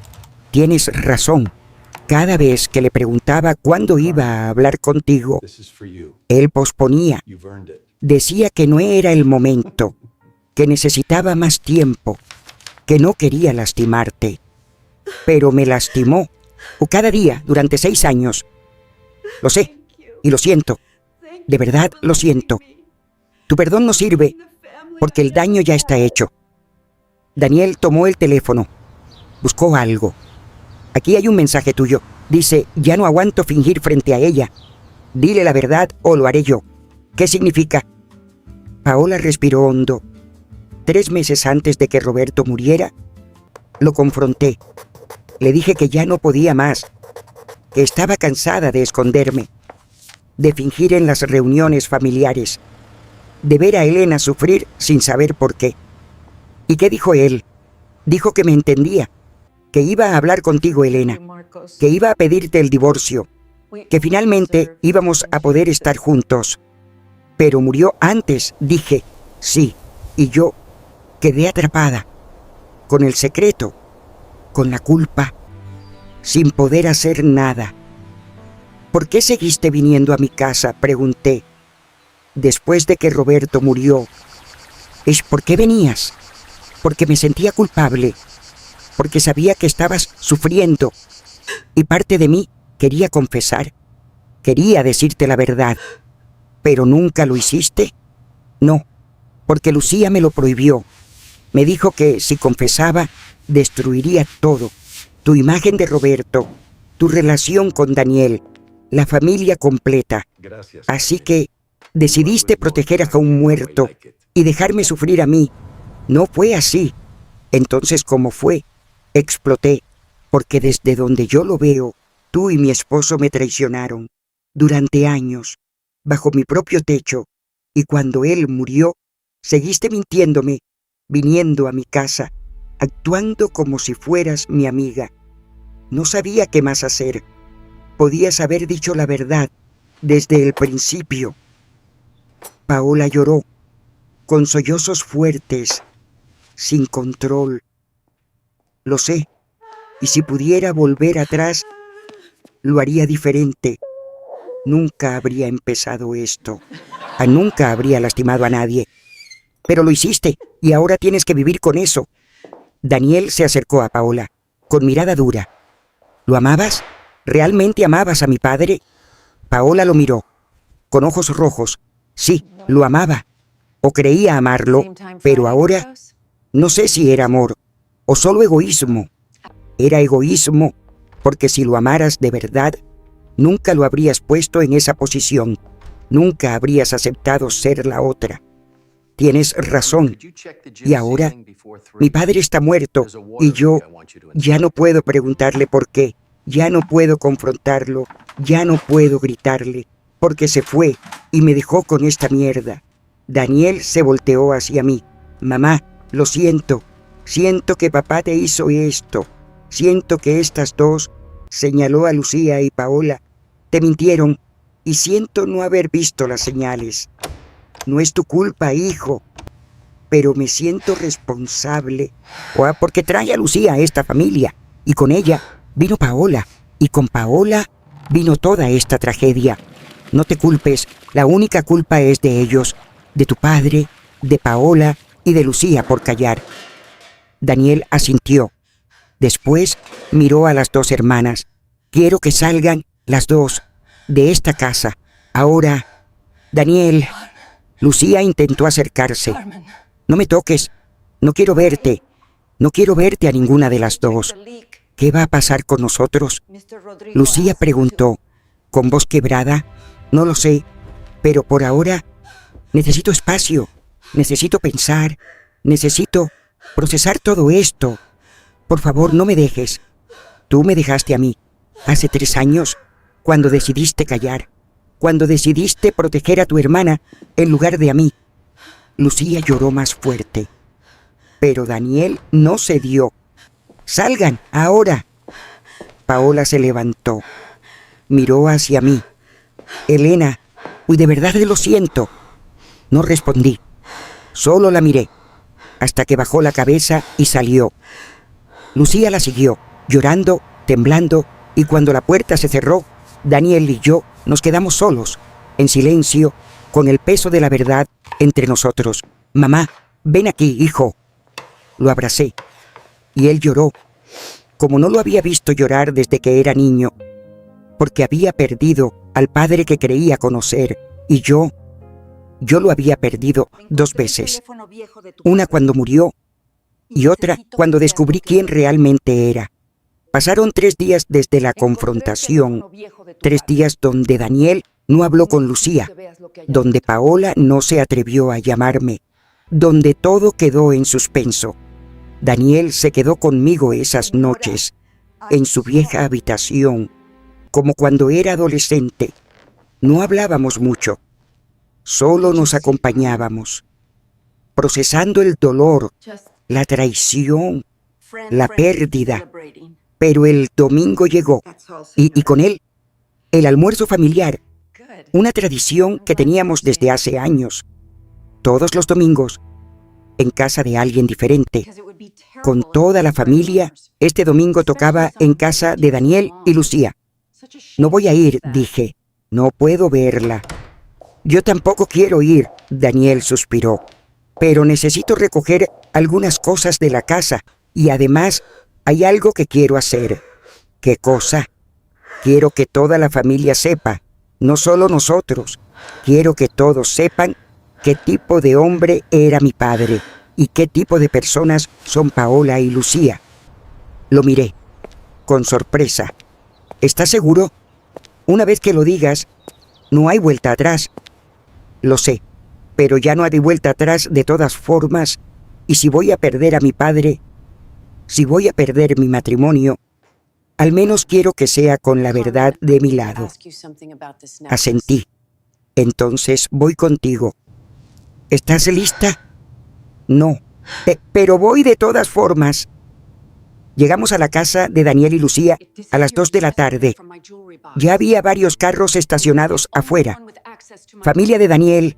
Tienes razón. Cada vez que le preguntaba cuándo iba a hablar contigo, él posponía. Decía que no era el momento, que necesitaba más tiempo, que no quería lastimarte. Pero me lastimó, o cada día, durante 6 años. Lo sé, y lo siento. De verdad lo siento. Tu perdón no sirve, porque el daño ya está hecho. Daniel tomó el teléfono. Buscó algo. Aquí hay un mensaje tuyo. Dice, ya no aguanto fingir frente a ella. Dile la verdad o lo haré yo. ¿Qué significa? Paola respiró hondo. 3 meses antes de que Roberto muriera, lo confronté. Le dije que ya no podía más, que estaba cansada de esconderme, de fingir en las reuniones familiares, de ver a Elena sufrir sin saber por qué. ¿Y qué dijo él? Dijo que me entendía, que iba a hablar contigo, Elena, que iba a pedirte el divorcio, que finalmente íbamos a poder estar juntos. Pero murió antes, dije, sí, y yo quedé atrapada, con el secreto, con la culpa, sin poder hacer nada. ¿Por qué seguiste viniendo a mi casa?, pregunté. Después de que Roberto murió. ¿Es por qué venías? Porque me sentía culpable, porque sabía que estabas sufriendo, y parte de mí quería confesar, quería decirte la verdad. ¿Pero nunca lo hiciste? No, porque Lucía me lo prohibió. Me dijo que si confesaba, destruiría todo. Tu imagen de Roberto, tu relación con Daniel, la familia completa. Así que decidiste proteger a un muerto y dejarme sufrir a mí. No fue así. Entonces, ¿cómo fue? Exploté, porque desde donde yo lo veo, tú y mi esposo me traicionaron. Durante años, bajo mi propio techo, y cuando él murió, seguiste mintiéndome, viniendo a mi casa, actuando como si fueras mi amiga. No sabía qué más hacer. Podías haber dicho la verdad desde el principio. Paola lloró, con sollozos fuertes, sin control. Lo sé, y si pudiera volver atrás, lo haría diferente. Nunca habría empezado esto. Nunca habría lastimado a nadie. Pero lo hiciste, y ahora tienes que vivir con eso. Daniel se acercó a Paola, con mirada dura. ¿Lo amabas? ¿Realmente amabas a mi padre? Paola lo miró, con ojos rojos. Sí, lo amaba, o creía amarlo, pero ahora no sé si era amor, o solo egoísmo. Era egoísmo, porque si lo amaras de verdad, nunca lo habrías puesto en esa posición, nunca habrías aceptado ser la otra. Tienes razón, y ahora mi padre está muerto, y yo ya no puedo preguntarle por qué, ya no puedo confrontarlo, ya no puedo gritarle, porque se fue y me dejó con esta mierda. Daniel se volteó hacia mí. Mamá, lo siento, siento que papá te hizo esto, siento que estas dos, señaló a Lucía y Paola, te mintieron, y siento no haber visto las señales. No es tu culpa, hijo, pero me siento responsable, porque trae a Lucía a esta familia, y con ella vino Paola, y con Paola vino toda esta tragedia. No te culpes, la única culpa es de ellos, de tu padre, de Paola y de Lucía por callar. Daniel asintió. Después miró a las 2 hermanas. Quiero que salgan las 2 de esta casa. Ahora, Daniel. Lucía intentó acercarse. No me toques, no quiero verte. No quiero verte a ninguna de las 2. ¿Qué va a pasar con nosotros? Lucía preguntó, con voz quebrada. No lo sé, pero por ahora necesito espacio, necesito pensar, necesito procesar todo esto. Por favor, no me dejes. Tú me dejaste a mí, hace 3 años, cuando decidiste callar, cuando decidiste proteger a tu hermana en lugar de a mí. Lucía lloró más fuerte. Pero Daniel no cedió. ¡Salgan, ahora! Paola se levantó. Miró hacia mí. Elena, uy, de verdad lo siento. No respondí. Solo la miré, hasta que bajó la cabeza y salió. Lucía la siguió, llorando, temblando, y cuando la puerta se cerró, Daniel y yo nos quedamos solos, en silencio, con el peso de la verdad entre nosotros. Mamá, ven aquí, hijo. Lo abracé, y él lloró, como no lo había visto llorar desde que era niño, porque había perdido al padre que creía conocer, y yo lo había perdido 2 veces. Una cuando murió, y otra cuando descubrí quién realmente era. Pasaron 3 días desde la confrontación, 3 días donde Daniel no habló con Lucía, donde Paola no se atrevió a llamarme, donde todo quedó en suspenso. Daniel se quedó conmigo esas noches, en su vieja habitación, como cuando era adolescente. No hablábamos mucho, solo nos acompañábamos, procesando el dolor, la traición, la pérdida. Pero el domingo llegó, y con él, el almuerzo familiar, una tradición que teníamos desde hace años. Todos los domingos, en casa de alguien diferente, con toda la familia. Este domingo tocaba en casa de Daniel y Lucía. No voy a ir, dije, no puedo verla. Yo tampoco quiero ir, Daniel suspiró, pero necesito recoger algunas cosas de la casa, y además hay algo que quiero hacer. ¿Qué cosa? Quiero que toda la familia sepa, no solo nosotros. Quiero que todos sepan qué tipo de hombre era mi padre y qué tipo de personas son Paola y Lucía. Lo miré, con sorpresa. ¿Estás seguro? Una vez que lo digas, no hay vuelta atrás. Lo sé, pero ya no hay vuelta atrás de todas formas, y si voy a perder a mi padre, si voy a perder mi matrimonio, al menos quiero que sea con la verdad de mi lado. Asentí. Entonces voy contigo. ¿Estás lista? No, pero voy de todas formas. Llegamos a la casa de Daniel y Lucía a las 2 de la tarde. Ya había varios carros estacionados afuera. Familia de Daniel,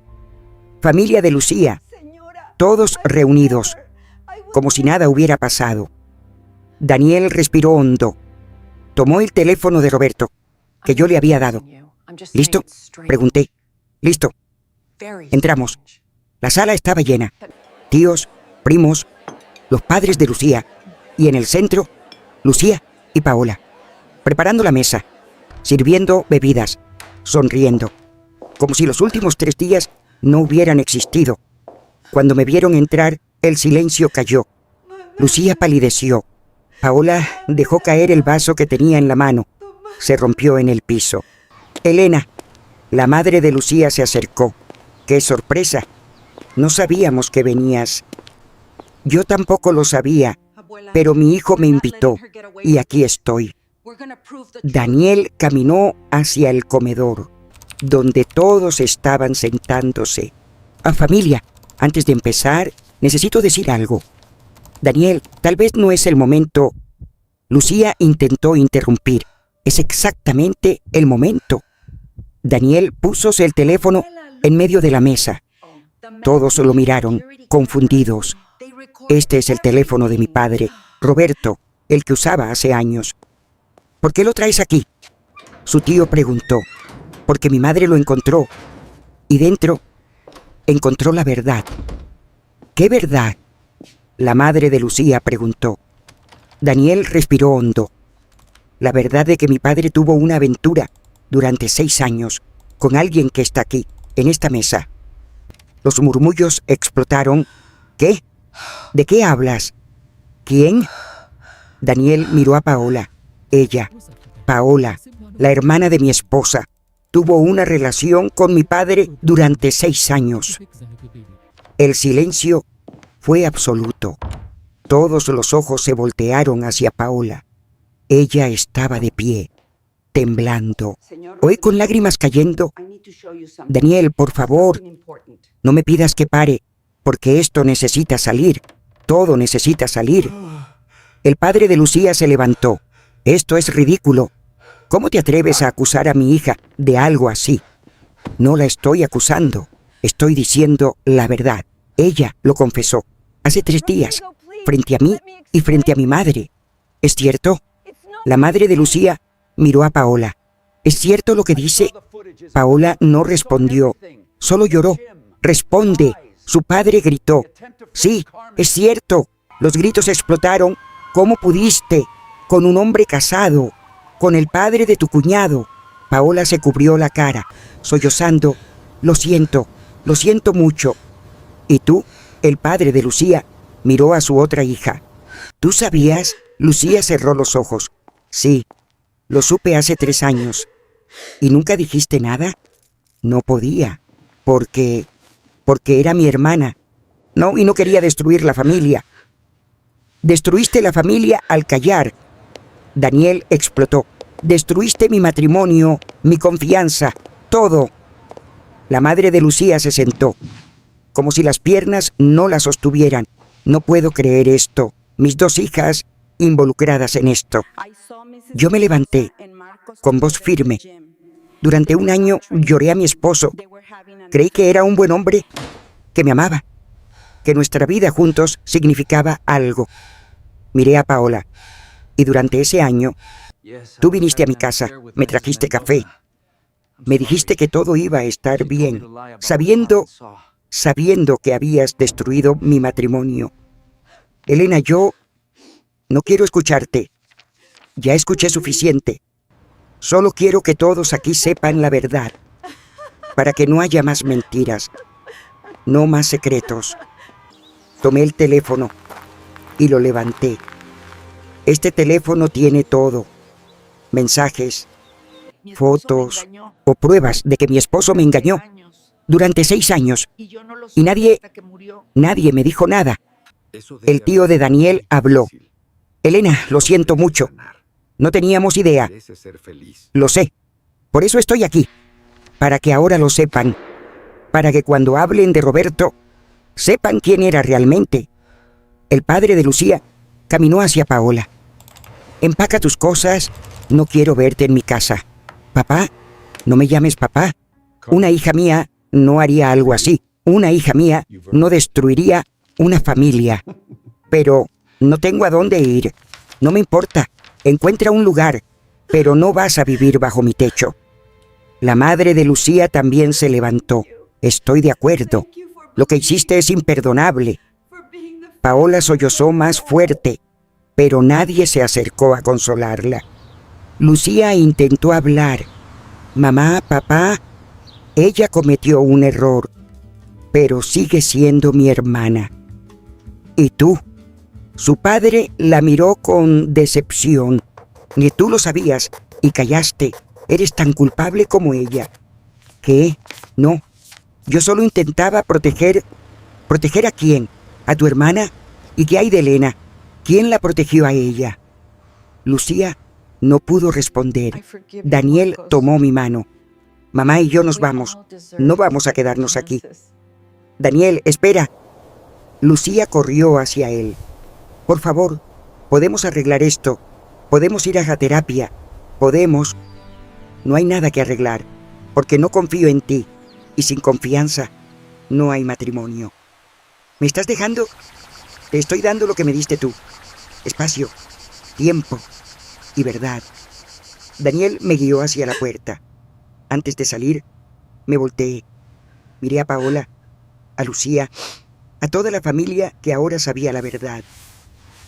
familia de Lucía, todos reunidos, como si nada hubiera pasado. Daniel respiró hondo. Tomó el teléfono de Roberto, que yo le había dado. ¿Listo? Pregunté. Listo. Entramos. La sala estaba llena. Tíos, primos, los padres de Lucía, y en el centro, Lucía y Paola, preparando la mesa, sirviendo bebidas, sonriendo, como si los últimos 3 días no hubieran existido. Cuando me vieron entrar, el silencio cayó. Lucía palideció. Paola dejó caer el vaso que tenía en la mano. Se rompió en el piso. Elena, la madre de Lucía, se acercó. ¡Qué sorpresa! No sabíamos que venías. Yo tampoco lo sabía, pero mi hijo me invitó, y aquí estoy. Daniel caminó hacia el comedor, donde todos estaban sentándose. Familia, antes de empezar, necesito decir algo. Daniel, tal vez no es el momento. Lucía intentó interrumpir. Es exactamente el momento. Daniel puso el teléfono en medio de la mesa. Todos lo miraron, confundidos. Este es el teléfono de mi padre, Roberto, el que usaba hace años. ¿Por qué lo traes aquí? Su tío preguntó. Porque mi madre lo encontró. Y dentro encontró la verdad. ¿Qué verdad? La madre de Lucía preguntó. Daniel respiró hondo. La verdad de que mi padre tuvo una aventura durante 6 años con alguien que está aquí, en esta mesa. Los murmullos explotaron. ¿Qué? ¿De qué hablas? ¿Quién? Daniel miró a Paola. Ella, Paola, la hermana de mi esposa, tuvo una relación con mi padre durante 6 años. El silencio fue absoluto. Todos los ojos se voltearon hacia Paola. Ella estaba de pie, temblando, hoy con lágrimas cayendo. Daniel, por favor, no me pidas que pare, porque esto necesita salir. Todo necesita salir. El padre de Lucía se levantó. Esto es ridículo. ¿Cómo te atreves a acusar a mi hija de algo así? No la estoy acusando. Estoy diciendo la verdad. Ella lo confesó hace 3 días, frente a mí y frente a mi madre. ¿Es cierto? La madre de Lucía miró a Paola. ¿Es cierto lo que dice? Paola no respondió, solo lloró. ¡Responde! Su padre gritó. Sí, es cierto. Los gritos explotaron. ¿Cómo pudiste? Con un hombre casado, con el padre de tu cuñado. Paola se cubrió la cara, sollozando. Lo siento mucho. ¿Y tú? El padre de Lucía miró a su otra hija. ¿Tú sabías? Lucía cerró los ojos. Sí, lo supe hace 3 años. ¿Y nunca dijiste nada? No podía, porque era mi hermana. No, y no quería destruir la familia. Destruiste la familia al callar. Daniel explotó. Destruiste mi matrimonio, mi confianza, todo. La madre de Lucía se sentó, como si las piernas no la sostuvieran. No puedo creer esto. Mis 2 hijas involucradas en esto. Yo me levanté, con voz firme. Durante 1 año lloré a mi esposo. Creí que era un buen hombre, que me amaba, que nuestra vida juntos significaba algo. Miré a Paola, y durante ese año, tú viniste a mi casa, me trajiste café. Me dijiste que todo iba a estar bien, sabiendo que habías destruido mi matrimonio. Elena, yo no quiero escucharte. Ya escuché suficiente. Solo quiero que todos aquí sepan la verdad, para que no haya más mentiras, no más secretos. Tomé el teléfono y lo levanté. Este teléfono tiene todo: mensajes, fotos o pruebas de que mi esposo me engañó durante 6 años. Y nadie me dijo nada. El tío de Daniel habló. Elena, lo siento mucho. No teníamos idea. Lo sé. Por eso estoy aquí. Para que ahora lo sepan. Para que cuando hablen de Roberto, sepan quién era realmente. El padre de Lucía caminó hacia Paola. Empaca tus cosas. No quiero verte en mi casa. Papá, no me llames papá. Una hija mía no haría algo así. Una hija mía no destruiría una familia. Pero no tengo a dónde ir. No me importa. Encuentra un lugar, pero no vas a vivir bajo mi techo. La madre de Lucía también se levantó. Estoy de acuerdo. Lo que hiciste es imperdonable. Paola sollozó más fuerte, pero nadie se acercó a consolarla. Lucía intentó hablar. Mamá, papá, ella cometió un error, pero sigue siendo mi hermana. ¿Y tú? Su padre la miró con decepción. Ni tú lo sabías y callaste. Eres tan culpable como ella. ¿Qué? No. Yo solo intentaba proteger... ¿Proteger a quién? ¿A tu hermana? ¿Y qué hay de Elena? ¿Quién la protegió a ella? Lucía no pudo responder. Daniel tomó mi mano. Mamá y yo nos vamos. No vamos a quedarnos aquí. Daniel, espera. Lucía corrió hacia él. Por favor, podemos arreglar esto. Podemos ir a terapia. Podemos. No hay nada que arreglar, porque no confío en ti. Y sin confianza, no hay matrimonio. ¿Me estás dejando? Te estoy dando lo que me diste tú. Espacio, tiempo y verdad. Daniel me guió hacia la puerta. Antes de salir, me volteé. Miré a Paola, a Lucía, a toda la familia que ahora sabía la verdad.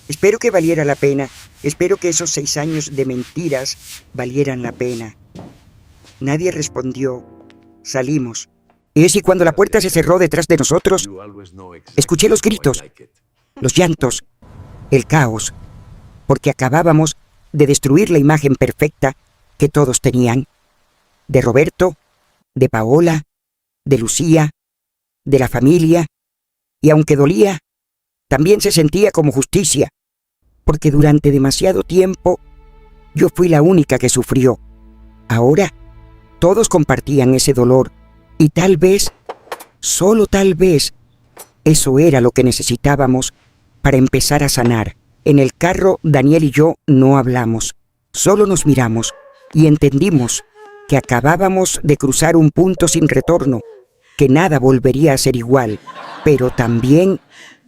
Espero que valiera la pena. Espero que esos 6 años de mentiras valieran la pena. Nadie respondió. Salimos. Y es y cuando la puerta se cerró detrás de nosotros, escuché los gritos, los llantos, el caos, porque acabábamos de destruir la imagen perfecta que todos tenían, de Roberto, de Paola, de Lucía, de la familia, y aunque dolía, también se sentía como justicia, porque durante demasiado tiempo yo fui la única que sufrió. Ahora todos compartían ese dolor y tal vez, solo tal vez, eso era lo que necesitábamos para empezar a sanar. En el carro, Daniel y yo no hablamos, solo nos miramos y entendimos que acabábamos de cruzar un punto sin retorno, que nada volvería a ser igual, pero también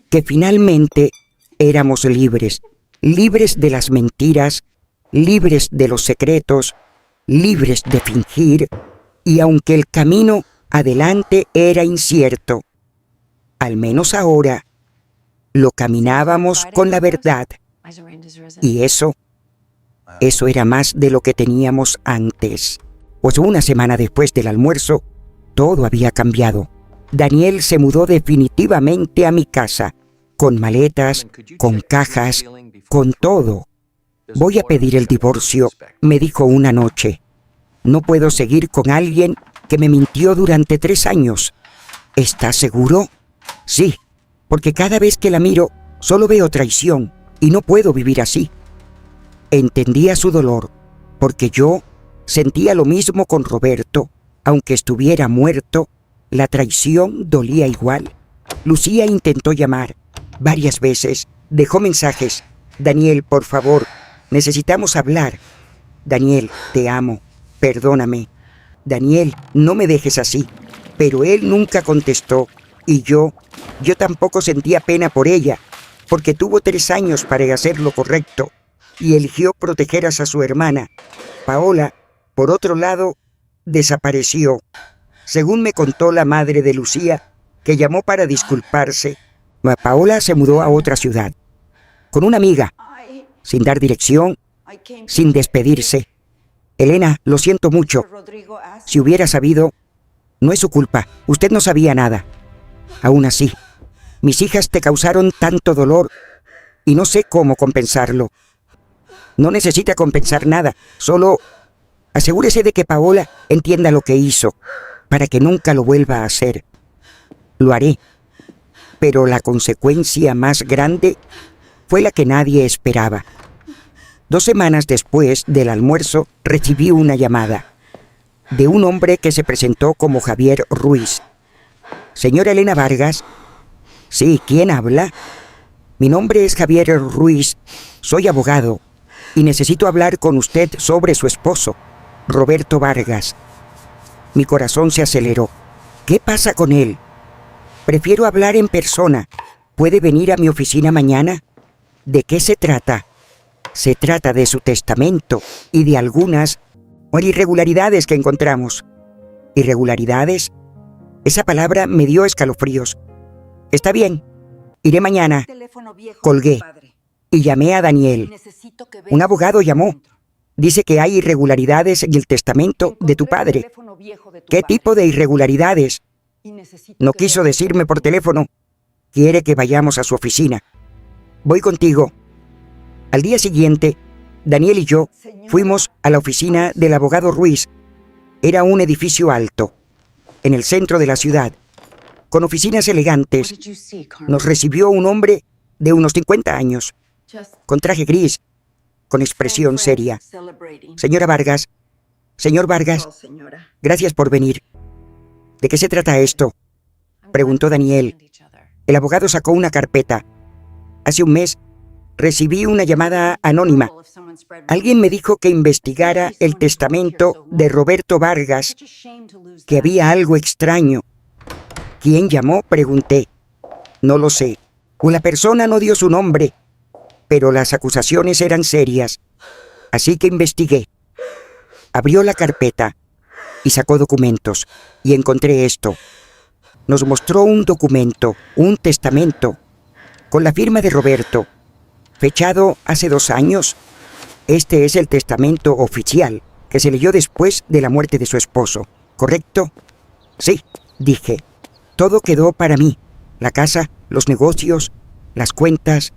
que finalmente éramos libres, libres de las mentiras, libres de los secretos, libres de fingir, y aunque el camino adelante era incierto, al menos ahora lo caminábamos con la verdad, y eso era más de lo que teníamos antes. Pues una semana después del almuerzo, todo había cambiado. Daniel se mudó definitivamente a mi casa, con maletas, con cajas, con todo. Voy a pedir el divorcio, me dijo una noche. No puedo seguir con alguien que me mintió durante 3 años. ¿Estás seguro? Sí, porque cada vez que la miro, solo veo traición y no puedo vivir así. Entendía su dolor, porque yo sentía lo mismo con Roberto. Aunque estuviera muerto, la traición dolía igual. Lucía intentó llamar varias veces, dejó mensajes. Daniel, por favor, necesitamos hablar. Daniel, te amo, perdóname. Daniel, no me dejes así. Pero él nunca contestó y yo tampoco sentía pena por ella, porque tuvo 3 años para hacer lo correcto y eligió proteger a su hermana. Paola, por otro lado, desapareció. Según me contó la madre de Lucía, que llamó para disculparse, Paola se mudó a otra ciudad, con una amiga, sin dar dirección, sin despedirse. Elena, lo siento mucho. Si hubiera sabido, no es su culpa, usted no sabía nada. Aún así, mis hijas te causaron tanto dolor y no sé cómo compensarlo. No necesita compensar nada, solo asegúrese de que Paola entienda lo que hizo, para que nunca lo vuelva a hacer. Lo haré, pero la consecuencia más grande fue la que nadie esperaba. 2 semanas después del almuerzo, recibí una llamada de un hombre que se presentó como Javier Ruiz. Señora Elena Vargas. Sí, ¿quién habla? Mi nombre es Javier Ruiz, soy abogado y necesito hablar con usted sobre su esposo, Roberto Vargas. Mi corazón se aceleró. ¿Qué pasa con él? Prefiero hablar en persona. ¿Puede venir a mi oficina mañana? ¿De qué se trata? Se trata de su testamento y de algunas irregularidades que encontramos. ¿Irregularidades? Esa palabra me dio escalofríos. Está bien, iré mañana. Colgué y llamé a Daniel. Un abogado llamó. Dice que hay irregularidades en el testamento de tu padre. ¿Qué tipo de irregularidades? No quiso decirme por teléfono. Quiere que vayamos a su oficina. Voy contigo. Al día siguiente, Daniel y yo fuimos a la oficina del abogado Ruiz. Era un edificio alto, en el centro de la ciudad, con oficinas elegantes. Nos recibió un hombre de unos 50 años, con traje gris, con expresión seria. Señora Vargas, señor Vargas, gracias por venir. ¿De qué se trata esto?, preguntó Daniel. El abogado sacó una carpeta. Hace un mes recibí una llamada anónima. Alguien me dijo que investigara el testamento de Roberto Vargas, que había algo extraño. ¿Quién llamó?, pregunté. No lo sé. La persona no dio su nombre, pero las acusaciones eran serias. Así que investigué. Abrió la carpeta y sacó documentos, y encontré esto. Nos mostró un documento, un testamento, con la firma de Roberto, fechado hace 2 años. Este es el testamento oficial, que se leyó después de la muerte de su esposo, ¿correcto? Sí, dije. Todo quedó para mí. La casa, los negocios, las cuentas.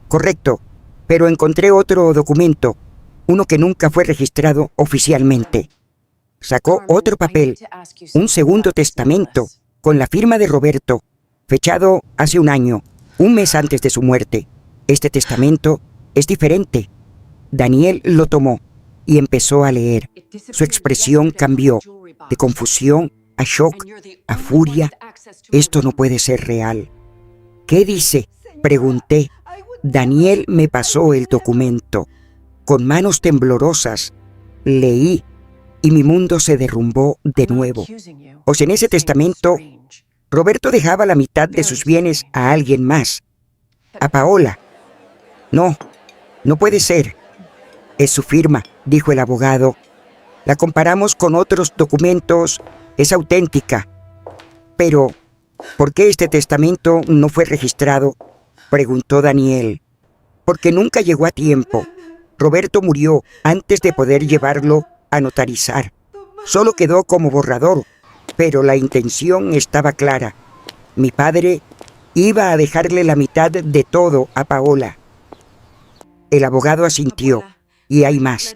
Correcto, pero encontré otro documento, uno que nunca fue registrado oficialmente. Sacó otro papel, un segundo testamento, con la firma de Roberto, fechado hace 1 año. un mes antes de su muerte. Este testamento es diferente. Daniel lo tomó y empezó a leer. Su expresión cambió de confusión a shock, a furia. Esto no puede ser real. ¿Qué dice?, pregunté. Daniel me pasó el documento. Con manos temblorosas, leí y mi mundo se derrumbó de nuevo. Pues en ese testamento, Roberto dejaba la mitad de sus bienes a alguien más, a Paola. No, no puede ser. Es su firma, dijo el abogado. La comparamos con otros documentos, es auténtica. Pero, ¿por qué este testamento no fue registrado?, preguntó Daniel. Porque nunca llegó a tiempo. Roberto murió antes de poder llevarlo a notarizar. Solo quedó como borrador, pero la intención estaba clara. Mi padre iba a dejarle la mitad de todo a Paola. El abogado asintió, y hay más.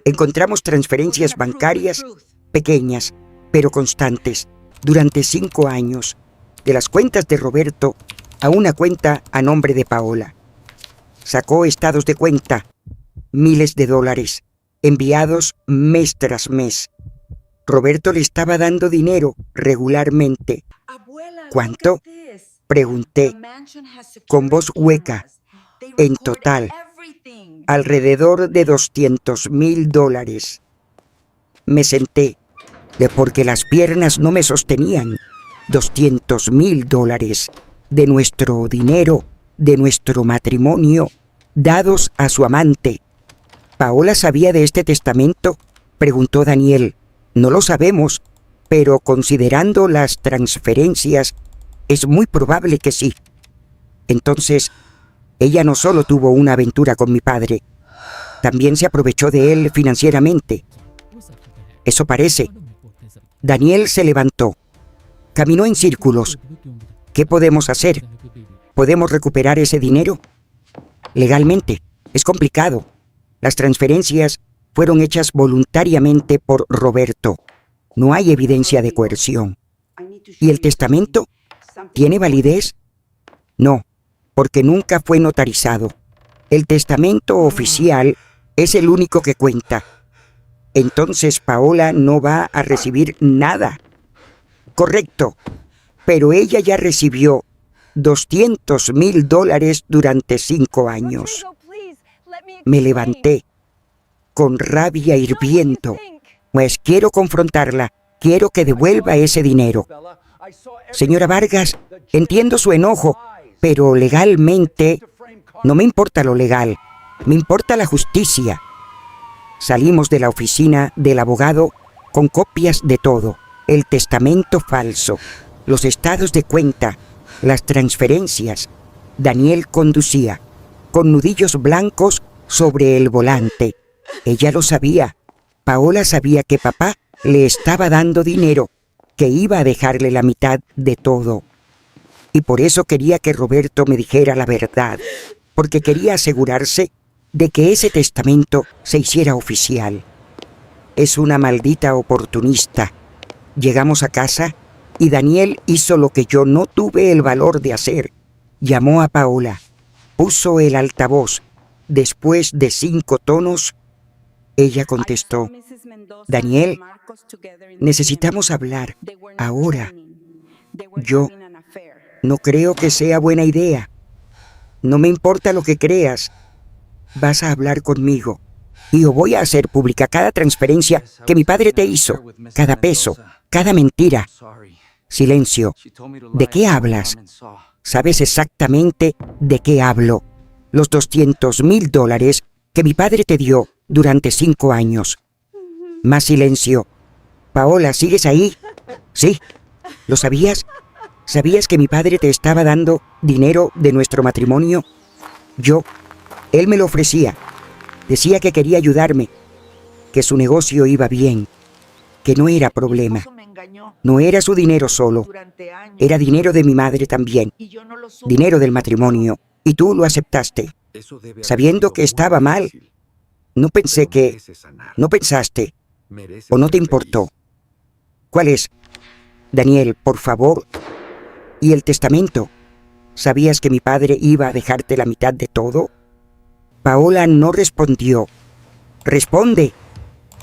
Encontramos transferencias bancarias pequeñas, pero constantes, durante 5 años, de las cuentas de Roberto a una cuenta a nombre de Paola. Sacó estados de cuenta, miles de dólares, enviados mes tras mes. Roberto le estaba dando dinero regularmente. ¿Cuánto?, pregunté, con voz hueca. En total, alrededor de $200,000. Me senté, porque las piernas no me sostenían. $200,000 de nuestro dinero, de nuestro matrimonio, dados a su amante. ¿Paola sabía de este testamento?, preguntó Daniel. No lo sabemos, pero considerando las transferencias, es muy probable que sí. Entonces, ella no solo tuvo una aventura con mi padre, también se aprovechó de él financieramente. Eso parece. Daniel se levantó. Caminó en círculos. ¿Qué podemos hacer? ¿Podemos recuperar ese dinero? Legalmente, es complicado. Las transferencias fueron hechas voluntariamente por Roberto. No hay evidencia de coerción. ¿Y el testamento? ¿Tiene validez? No, porque nunca fue notarizado. El testamento oficial es el único que cuenta. Entonces Paola no va a recibir nada. Correcto, pero ella ya recibió $200,000 durante 5 años. Me levanté, con rabia hirviendo, pues quiero confrontarla, quiero que devuelva ese dinero. Señora Vargas, entiendo su enojo, pero legalmente no me importa lo legal, me importa la justicia. Salimos de la oficina del abogado con copias de todo: el testamento falso, los estados de cuenta, las transferencias. Daniel conducía, con nudillos blancos sobre el volante. Ella lo sabía. Paola sabía que papá le estaba dando dinero, que iba a dejarle la mitad de todo. Y por eso quería que Roberto me dijera la verdad, porque quería asegurarse de que ese testamento se hiciera oficial. Es una maldita oportunista. Llegamos a casa y Daniel hizo lo que yo no tuve el valor de hacer. Llamó a Paola, puso el altavoz. Después de 5 tonos, ella contestó: Daniel, necesitamos hablar ahora. Yo no creo que sea buena idea. No me importa lo que creas. Vas a hablar conmigo y yo voy a hacer pública cada transferencia que mi padre te hizo, cada peso, cada mentira. Silencio. ¿De qué hablas? Sabes exactamente de qué hablo. Los $200,000 que mi padre te dio durante 5 años. Más silencio. Paola, ¿sigues ahí? Sí. ¿Lo sabías? ¿Sabías que mi padre te estaba dando dinero de nuestro matrimonio? Él me lo ofrecía. Decía que quería ayudarme, que su negocio iba bien, que no era problema. No era su dinero solo, era dinero de mi madre también, dinero del matrimonio, y tú lo aceptaste, sabiendo que estaba mal. No pensaste, o no te importó. ¿Cuál es? Daniel, por favor. ¿Y el testamento? ¿Sabías que mi padre iba a dejarte la mitad de todo? Paola no respondió. ¡Responde!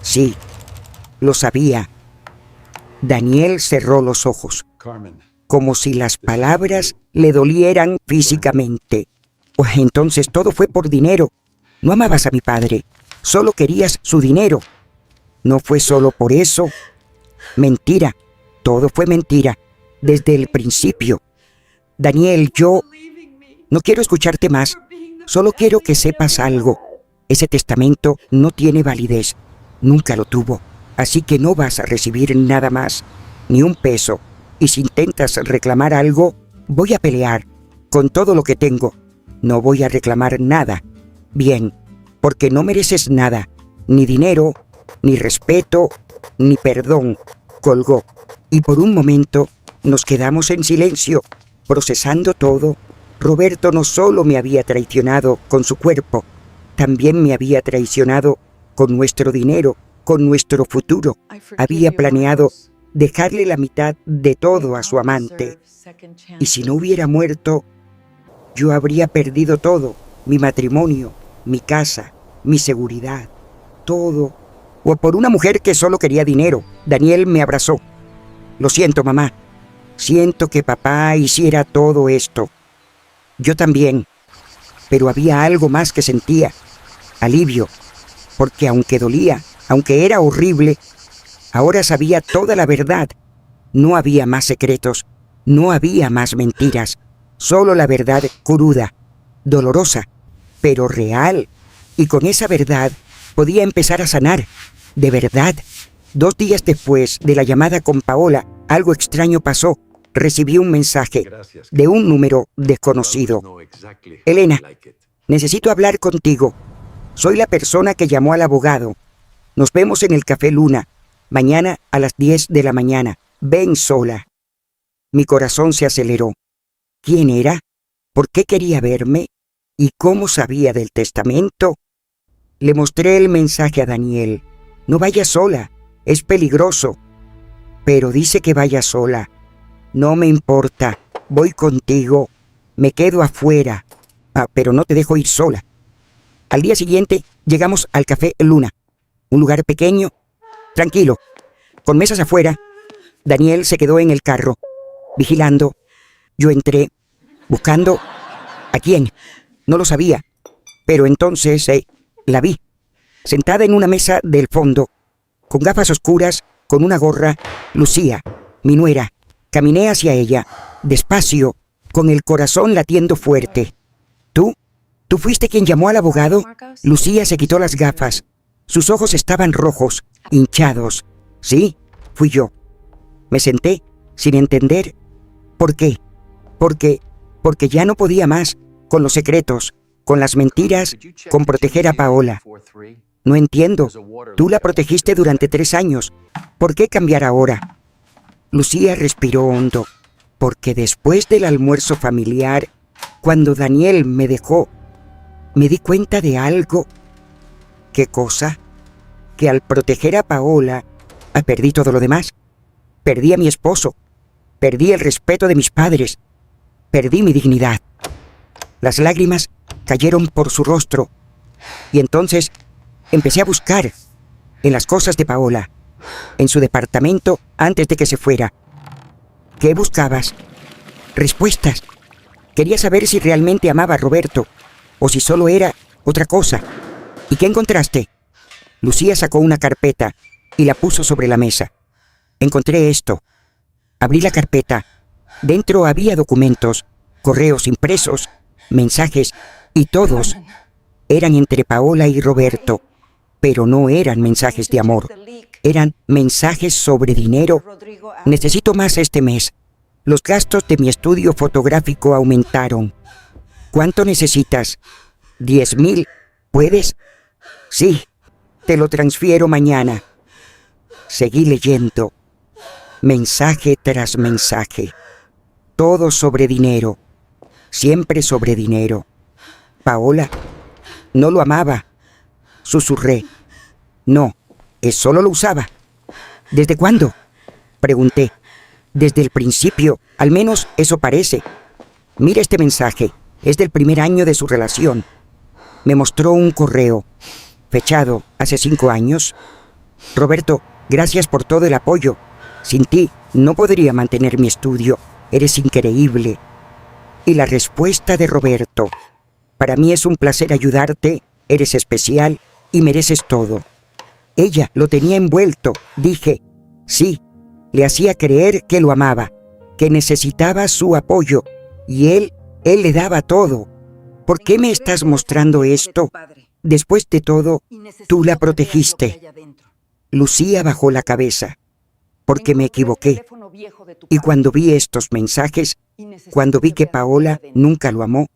Sí, lo sabía. Daniel cerró los ojos, como si las palabras le dolieran físicamente. Pues entonces todo fue por dinero. No amabas a mi padre, solo querías su dinero. No fue solo por eso. Mentira, todo fue mentira, desde el principio. Daniel, yo no quiero escucharte más, solo quiero que sepas algo. Ese testamento no tiene validez, nunca lo tuvo, así que no vas a recibir nada más, ni un peso. Y si intentas reclamar algo, voy a pelear con todo lo que tengo. No voy a reclamar nada. Bien, porque no mereces nada, ni dinero, ni respeto, ni perdón. Colgó, y por un momento nos quedamos en silencio, procesando todo. Roberto no solo me había traicionado con su cuerpo, también me había traicionado con nuestro dinero, con nuestro futuro. Había planeado dejarle la mitad de todo a su amante. Y si no hubiera muerto, yo habría perdido todo, mi matrimonio, mi casa, mi seguridad, todo. O por una mujer que solo quería dinero. Daniel me abrazó. Lo siento, mamá. Siento que papá hiciera todo esto. Yo también. Pero había algo más que sentía. Alivio. Porque aunque dolía, aunque era horrible, ahora sabía toda la verdad. No había más secretos. No había más mentiras. Solo la verdad cruda, dolorosa, pero real. Y con esa verdad podía empezar a sanar. De verdad. 2 días después de la llamada con Paola, algo extraño pasó. Recibí un mensaje de un número desconocido. Elena, necesito hablar contigo. Soy la persona que llamó al abogado. Nos vemos en el Café Luna, mañana a las 10 de la mañana. Ven sola. Mi corazón se aceleró. ¿Quién era? ¿Por qué quería verme? ¿Y cómo sabía del testamento? Le mostré el mensaje a Daniel. No vayas sola, es peligroso. Pero dice que vaya sola. No me importa, voy contigo. Me quedo afuera. Pero no te dejo ir sola. Al día siguiente llegamos al Café Luna, un lugar pequeño, tranquilo, con mesas afuera. Daniel se quedó en el carro, vigilando. Yo entré, buscando a quién. No lo sabía, pero entonces la vi, sentada en una mesa del fondo, con gafas oscuras, con una gorra. Lucía, mi nuera. Caminé hacia ella, despacio, con el corazón latiendo fuerte. ¿Tú fuiste quien llamó al abogado? Lucía se quitó las gafas. Sus ojos estaban rojos, hinchados. Sí, fui yo. Me senté, sin entender. ¿Por qué? Porque ya no podía más, con los secretos, con las mentiras, con proteger a Paola. No entiendo. Tú la protegiste durante 3 años. ¿Por qué cambiar ahora? Lucía respiró hondo, porque después del almuerzo familiar, cuando Daniel me dejó, me di cuenta de algo. ¿Qué cosa? Que al proteger a Paola, perdí todo lo demás. Perdí a mi esposo. Perdí el respeto de mis padres. Perdí mi dignidad. Las lágrimas cayeron por su rostro. Y entonces empecé a buscar en las cosas de Paola, en su departamento antes de que se fuera. ¿Qué buscabas? Respuestas. Quería saber si realmente amaba a Roberto o si solo era otra cosa. ¿Y qué encontraste? Lucía sacó una carpeta y la puso sobre la mesa. Encontré esto. Abrí la carpeta. Dentro había documentos, correos impresos, mensajes, y todos eran entre Paola y Roberto. Pero no eran mensajes de amor. Eran mensajes sobre dinero. Necesito más este mes. Los gastos de mi estudio fotográfico aumentaron. ¿Cuánto necesitas? 10,000. ¿Puedes? Sí, te lo transfiero mañana. Seguí leyendo. Mensaje tras mensaje. Todo sobre dinero. Siempre sobre dinero. Paola no lo amaba. Susurré. No, solo lo usaba. ¿Desde cuándo? Pregunté. Desde el principio, al menos eso parece. Mira este mensaje. Es del primer año de su relación. Me mostró un correo, fechado hace 5 años. Roberto, gracias por todo el apoyo. Sin ti no podría mantener mi estudio. Eres increíble. Y la respuesta de Roberto. Para mí es un placer ayudarte. Eres especial y mereces todo. Ella lo tenía envuelto. Dije, sí. Le hacía creer que lo amaba, que necesitaba su apoyo. Y él le daba todo. ¿Por qué me estás mostrando esto? Después de todo, tú la protegiste. Lucía bajó la cabeza, porque me equivoqué. Y cuando vi estos mensajes, cuando vi que Paola nunca lo amó,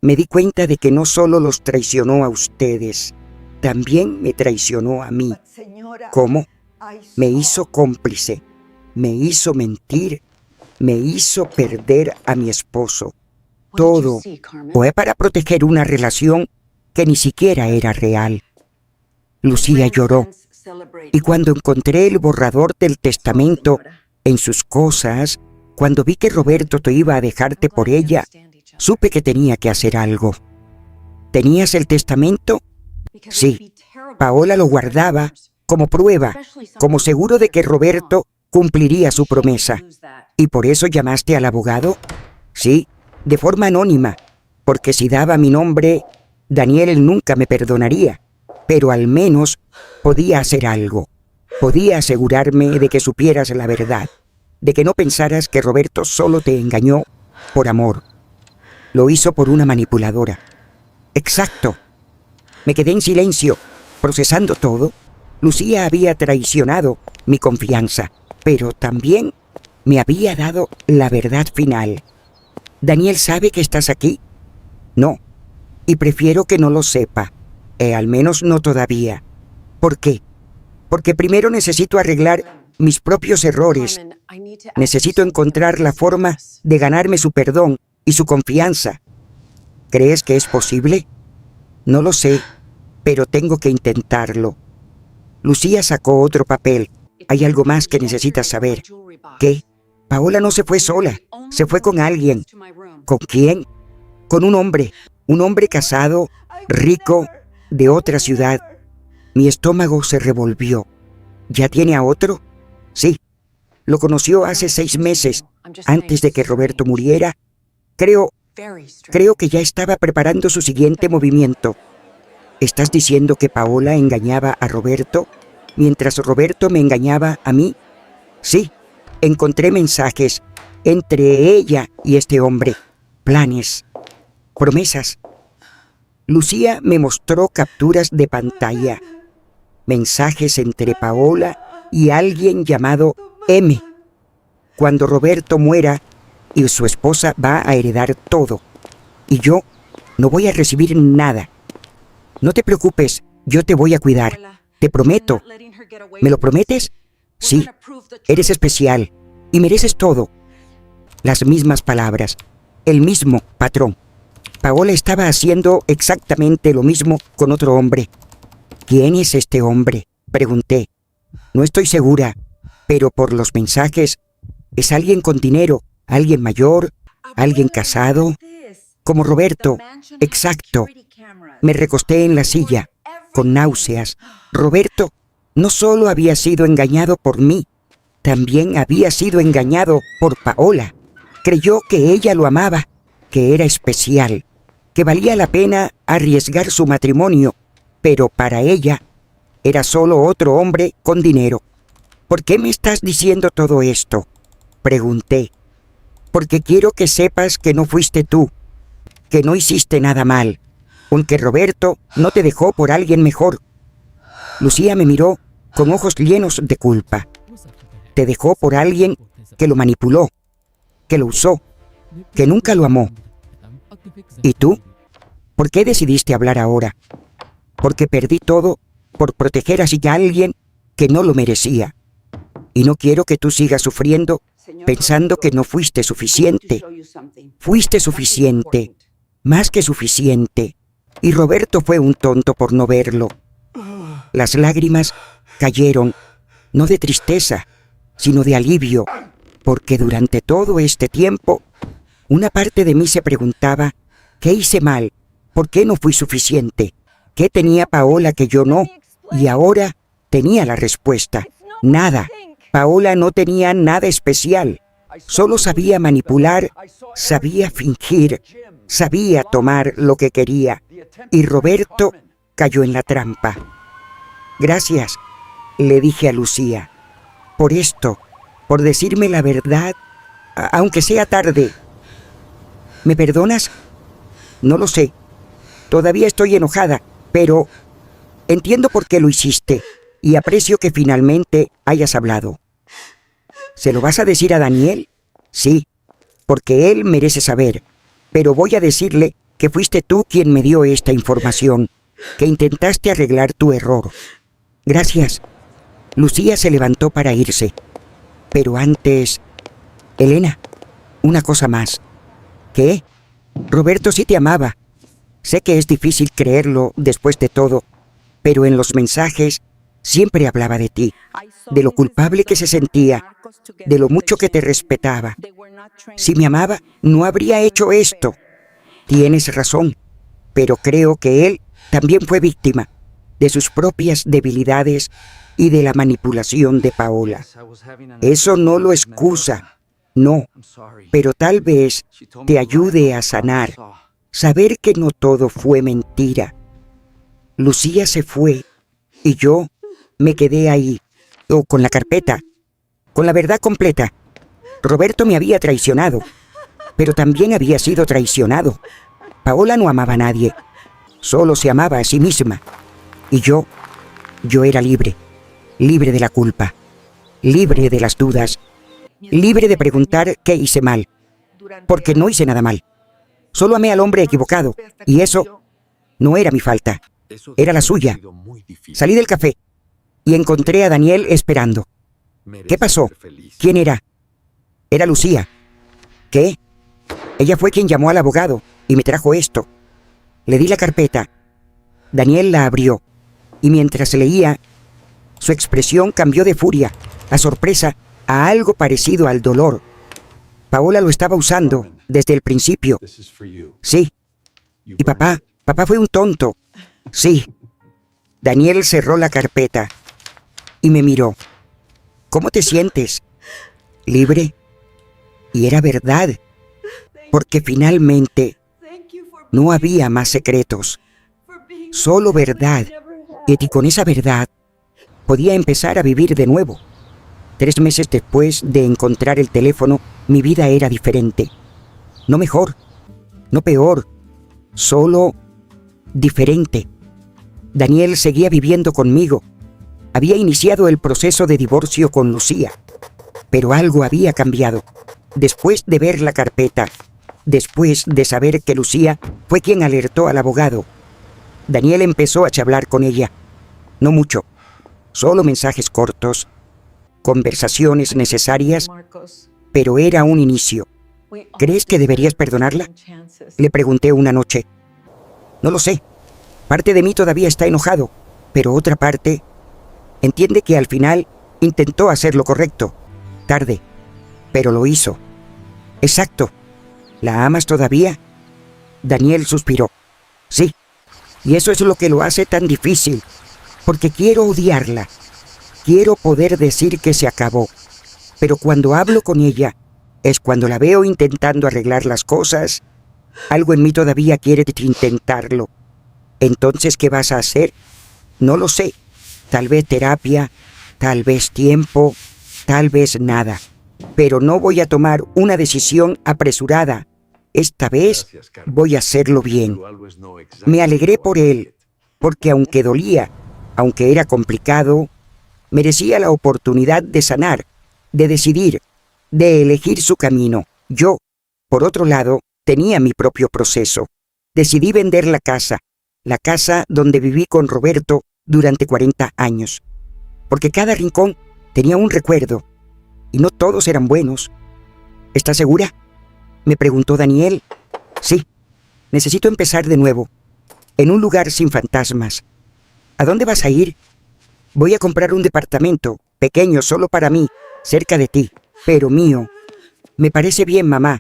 me di cuenta de que no solo los traicionó a ustedes, también me traicionó a mí. ¿Cómo? Me hizo cómplice, me hizo mentir, me hizo perder a mi esposo. Todo fue para proteger una relación que ni siquiera era real. Lucía lloró, y cuando encontré el borrador del testamento en sus cosas, cuando vi que Roberto te iba a dejarte por ella, supe que tenía que hacer algo. ¿Tenías el testamento? Sí. Paola lo guardaba como prueba, como seguro de que Roberto cumpliría su promesa. ¿Y por eso llamaste al abogado? Sí, de forma anónima, porque si daba mi nombre, Daniel nunca me perdonaría, pero al menos podía hacer algo. Podía asegurarme de que supieras la verdad, de que no pensaras que Roberto solo te engañó por amor. Lo hizo por una manipuladora. Exacto. Me quedé en silencio, procesando todo. Lucía había traicionado mi confianza, pero también me había dado la verdad final. ¿Daniel sabe que estás aquí? No, y prefiero que no lo sepa, al menos no todavía. ¿Por qué? Porque primero necesito arreglar mis propios errores. Necesito encontrar la forma de ganarme su perdón y su confianza. ¿Crees que es posible? No lo sé, pero tengo que intentarlo. Lucía sacó otro papel. Hay algo más que necesitas saber. ¿Qué? Paola no se fue sola, se fue con alguien. ¿Con quién? Con un hombre casado, rico, de otra ciudad. Mi estómago se revolvió. ¿Ya tiene a otro? Sí. Lo conoció hace 6 meses, antes de que Roberto muriera. Creo que ya estaba preparando su siguiente movimiento. ¿Estás diciendo que Paola engañaba a Roberto mientras Roberto me engañaba a mí? Sí, encontré mensajes entre ella y este hombre, planes, promesas. Lucía me mostró capturas de pantalla, mensajes entre Paola y alguien llamado M. Cuando Roberto muera y su esposa va a heredar todo, y yo no voy a recibir nada. No te preocupes, yo te voy a cuidar. Te prometo. ¿Me lo prometes? Sí, eres especial y mereces todo. Las mismas palabras, el mismo patrón. Paola estaba haciendo exactamente lo mismo con otro hombre. ¿Quién es este hombre?, pregunté. No estoy segura, pero por los mensajes es alguien con dinero, alguien mayor, alguien casado, como Roberto. Exacto. Me recosté en la silla, con náuseas. Roberto no solo había sido engañado por mí, también había sido engañado por Paola. Creyó que ella lo amaba, que era especial, que valía la pena arriesgar su matrimonio, pero para ella era solo otro hombre con dinero. ¿Por qué me estás diciendo todo esto?, pregunté. Porque quiero que sepas que no fuiste tú, que no hiciste nada mal, aunque Roberto no te dejó por alguien mejor. Lucía me miró con ojos llenos de culpa. Te dejó por alguien que lo manipuló, que lo usó, que nunca lo amó. ¿Y tú? ¿Por qué decidiste hablar ahora? Porque perdí todo por proteger así a alguien que no lo merecía. Y no quiero que tú sigas sufriendo pensando que no fuiste suficiente. Fuiste suficiente, más que suficiente. Y Roberto fue un tonto por no verlo. Las lágrimas cayeron, no de tristeza, sino de alivio, porque durante todo este tiempo Una parte de mí se preguntaba, ¿qué hice mal? ¿Por qué no fui suficiente? ¿Qué tenía Paola que yo no? Y ahora tenía la respuesta. Nada. Paola no tenía nada especial. Solo sabía manipular, sabía fingir, sabía tomar lo que quería. Y Roberto cayó en la trampa. Gracias, le dije a Lucía, por esto, por decirme la verdad, aunque sea tarde. ¿Me perdonas? No lo sé. Todavía estoy enojada, pero entiendo por qué lo hiciste y aprecio que finalmente hayas hablado. ¿Se lo vas a decir a Daniel? Sí, porque él merece saber, pero voy a decirle que fuiste tú quien me dio esta información, que intentaste arreglar tu error. Gracias. Lucía se levantó para irse, pero antes... Elena, una cosa más. ¿Qué? Roberto sí te amaba. Sé que es difícil creerlo después de todo, pero en los mensajes siempre hablaba de ti, de lo culpable que se sentía, de lo mucho que te respetaba. Si me amaba, no habría hecho esto. Tienes razón, pero creo que él también fue víctima de sus propias debilidades y de la manipulación de Paola. Eso no lo excusa, no, pero tal vez te ayude a sanar, saber que no todo fue mentira. Lucía se fue y yo me quedé ahí, con la carpeta, con la verdad completa. Roberto me había traicionado, pero también había sido traicionado. Paola no amaba a nadie, solo se amaba a sí misma. Y yo era libre, libre de la culpa, libre de las dudas, libre de preguntar qué hice mal, porque no hice nada mal. Solo amé al hombre equivocado, y eso no era mi falta, era la suya. Salí del café y encontré a Daniel esperando. ¿Qué pasó? ¿Quién era? Era Lucía. ¿Qué? Ella fue quien llamó al abogado y me trajo esto. Le di la carpeta. Daniel la abrió, y mientras leía, su expresión cambió de furia, a sorpresa, a algo parecido al dolor. Paola lo estaba usando desde el principio. Sí. Y papá fue un tonto. Sí. Daniel cerró la carpeta y me miró. ¿Cómo te sientes? ¿Libre? Y era verdad, porque finalmente no había más secretos, solo verdad. Y con esa verdad podía empezar a vivir de nuevo. 3 meses después de encontrar el teléfono, mi vida era diferente. No mejor, no peor, solo diferente. Daniel seguía viviendo conmigo. Había iniciado el proceso de divorcio con Lucía, pero algo había cambiado. Después de ver la carpeta, después de saber que Lucía fue quien alertó al abogado, Daniel empezó a charlar con ella. No mucho, solo mensajes cortos, conversaciones necesarias, pero era un inicio. ¿Crees que deberías perdonarla?, le pregunté una noche. No lo sé. Parte de mí todavía está enojado, pero otra parte entiende que al final intentó hacer lo correcto. Tarde, pero lo hizo. Exacto. ¿La amas todavía? Daniel suspiró. Sí, y eso es lo que lo hace tan difícil, porque quiero odiarla. Quiero poder decir que se acabó, pero cuando hablo con ella, es cuando la veo intentando arreglar las cosas. Algo en mí todavía quiere intentarlo. Entonces, ¿qué vas a hacer? No lo sé. Tal vez terapia, tal vez tiempo, tal vez nada. Pero no voy a tomar una decisión apresurada. Esta vez voy a hacerlo bien. Me alegré por él, porque aunque dolía, aunque era complicado, merecía la oportunidad de sanar, de decidir, de elegir su camino. Yo, por otro lado, tenía mi propio proceso. Decidí vender la casa donde viví con Roberto durante 40 años, porque cada rincón tenía un recuerdo, y no todos eran buenos. ¿Estás segura?, me preguntó Daniel. Sí, necesito empezar de nuevo, en un lugar sin fantasmas. ¿A dónde vas a ir? Voy a comprar un departamento, pequeño solo para mí, cerca de ti, pero mío. Me parece bien, mamá.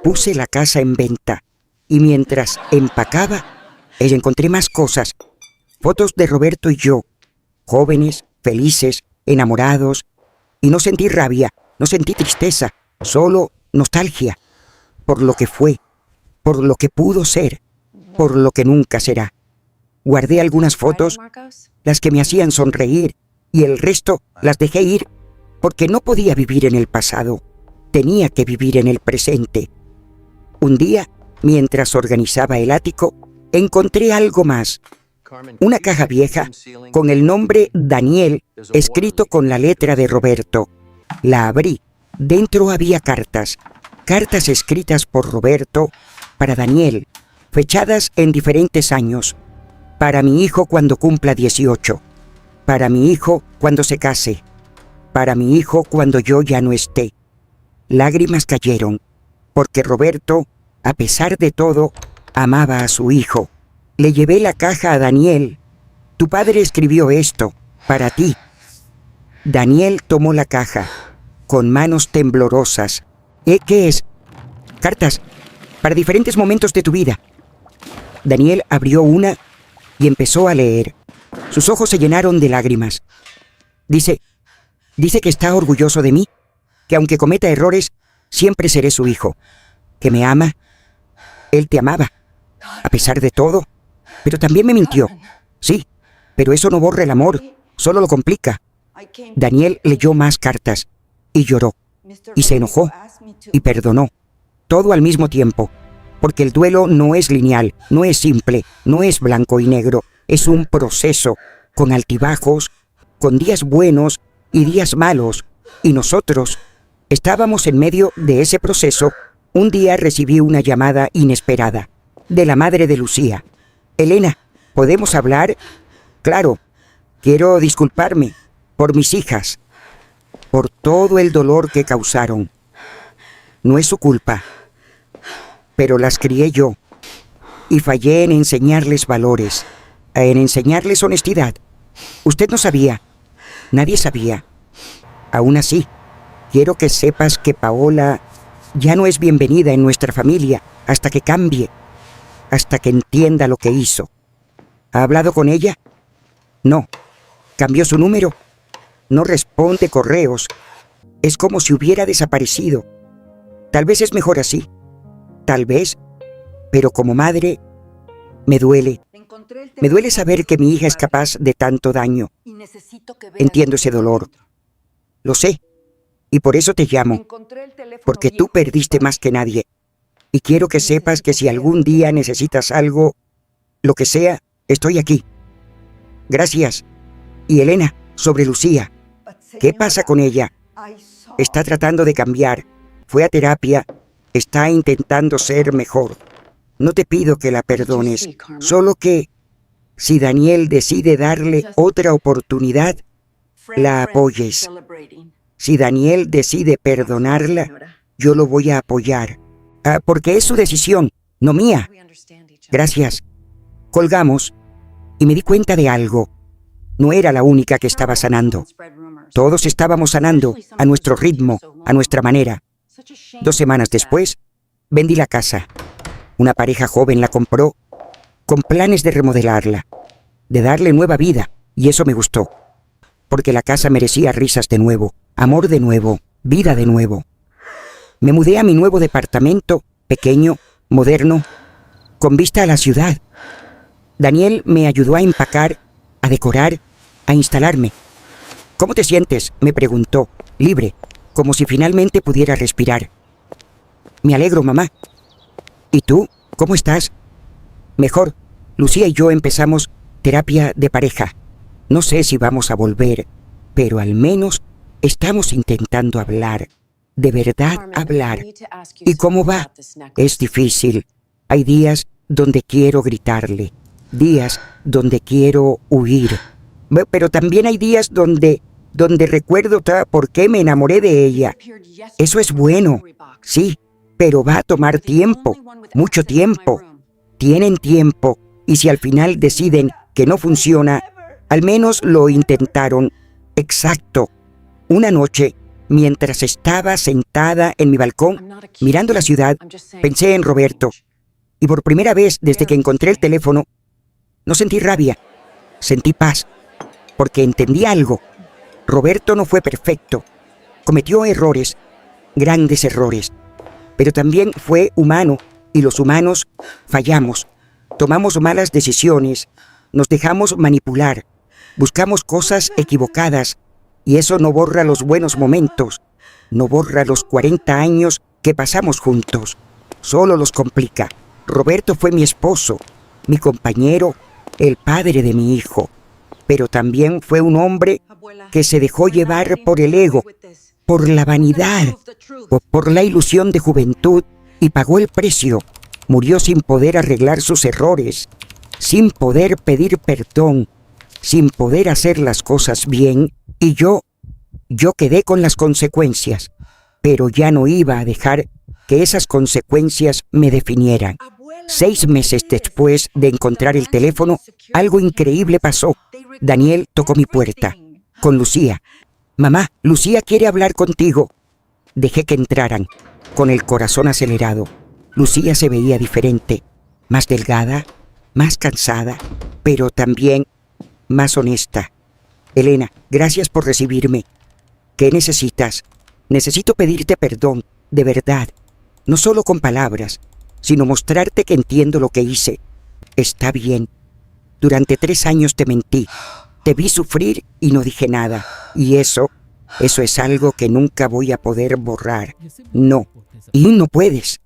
Puse la casa en venta y mientras empacaba, encontré más cosas. Fotos de Roberto y yo, jóvenes, felices, enamorados. Y no sentí rabia, no sentí tristeza, solo nostalgia. Por lo que fue, por lo que pudo ser, por lo que nunca será. Guardé algunas fotos, las que me hacían sonreír, y el resto las dejé ir, porque no podía vivir en el pasado. Tenía que vivir en el presente. Un día, mientras organizaba el ático, encontré algo más. Una caja vieja con el nombre Daniel escrito con la letra de Roberto. La abrí. Dentro había cartas. Cartas escritas por Roberto para Daniel, fechadas en diferentes años. Para mi hijo cuando cumpla 18. Para mi hijo cuando se case. Para mi hijo cuando yo ya no esté. Lágrimas cayeron, porque Roberto, a pesar de todo, amaba a su hijo. Le llevé la caja a Daniel. Tu padre escribió esto, para ti. Daniel tomó la caja, con manos temblorosas. ¿Qué es? Cartas, para diferentes momentos de tu vida. Daniel abrió una y empezó a leer. Sus ojos se llenaron de lágrimas. Dice que está orgulloso de mí, que aunque cometa errores, siempre seré su hijo, que me ama. Él te amaba, a pesar de todo, pero también me mintió. Sí, pero eso no borra el amor, solo lo complica. Daniel leyó más cartas y lloró, y se enojó, y perdonó, todo al mismo tiempo, porque el duelo no es lineal, no es simple, no es blanco y negro, es un proceso, con altibajos, con días buenos y días malos, y nosotros estábamos en medio de ese proceso. Un día recibí una llamada inesperada, de la madre de Lucía. Elena, ¿podemos hablar? Claro, quiero disculparme por mis hijas, por todo el dolor que causaron. No es su culpa, pero las crié yo, y fallé en enseñarles valores, en enseñarles honestidad. Usted no sabía, nadie sabía. Aún así, quiero que sepas que Paola ya no es bienvenida en nuestra familia hasta que cambie, hasta que entienda lo que hizo. ¿Ha hablado con ella? No. ¿Cambió su número? No responde correos. Es como si hubiera desaparecido. Tal vez es mejor así. Tal vez. Pero como madre, me duele. Me duele saber que mi hija es capaz de tanto daño. Entiendo ese dolor. Lo sé. Y por eso te llamo. Porque tú perdiste más que nadie. Y quiero que sepas que si algún día necesitas algo, lo que sea, estoy aquí. Gracias. Y Elena, sobre Lucía. ¿Qué pasa con ella? Está tratando de cambiar. Fue a terapia. Está intentando ser mejor. No te pido que la perdones. Solo que, si Daniel decide darle otra oportunidad, la apoyes. Si Daniel decide perdonarla, yo lo voy a apoyar. Porque es su decisión, no mía. Gracias. Colgamos y me di cuenta de algo. No era la única que estaba sanando. Todos estábamos sanando a nuestro ritmo, a nuestra manera. 2 semanas después, vendí la casa. Una pareja joven la compró con planes de remodelarla, de darle nueva vida, y eso me gustó. Porque la casa merecía risas de nuevo, amor de nuevo, vida de nuevo. Me mudé a mi nuevo departamento, pequeño, moderno, con vista a la ciudad. Daniel me ayudó a empacar, a decorar, a instalarme. ¿Cómo te sientes?, me preguntó, libre, como si finalmente pudiera respirar. Me alegro, mamá. ¿Y tú? ¿Cómo estás? Mejor. Lucía y yo empezamos terapia de pareja. No sé si vamos a volver, pero al menos estamos intentando hablar. De verdad hablar. ¿Y cómo va? Es difícil. Hay días donde quiero gritarle, días donde quiero huir. Pero también hay días donde recuerdo por qué me enamoré de ella. Eso es bueno, sí, pero va a tomar tiempo, mucho tiempo. Tienen tiempo, y si al final deciden que no funciona, al menos lo intentaron. Exacto. Una noche, Mientras estaba sentada en mi balcón, mirando la ciudad, pensé en Roberto. Y por primera vez desde que encontré el teléfono, no sentí rabia, sentí paz, porque entendí algo. Roberto no fue perfecto, cometió errores, grandes errores, pero también fue humano, y los humanos fallamos, tomamos malas decisiones, nos dejamos manipular, buscamos cosas equivocadas, y eso no borra los buenos momentos, no borra los 40 años que pasamos juntos, solo los complica. Roberto fue mi esposo, mi compañero, el padre de mi hijo, pero también fue un hombre que se dejó llevar por el ego, por la vanidad o por la ilusión de juventud y pagó el precio. Murió sin poder arreglar sus errores, sin poder pedir perdón, sin poder hacer las cosas bien, y yo quedé con las consecuencias, pero ya no iba a dejar que esas consecuencias me definieran. 6 meses después de encontrar el teléfono, algo increíble pasó. Daniel tocó mi puerta, con Lucía. «Mamá, Lucía quiere hablar contigo». Dejé que entraran, con el corazón acelerado. Lucía se veía diferente, más delgada, más cansada, pero también más honesta. «Elena, gracias por recibirme. ¿Qué necesitas?» «Necesito pedirte perdón, de verdad, no solo con palabras, sino mostrarte que entiendo lo que hice. Está bien. Durante 3 años te mentí, te vi sufrir y no dije nada, y eso es algo que nunca voy a poder borrar. No, y no puedes.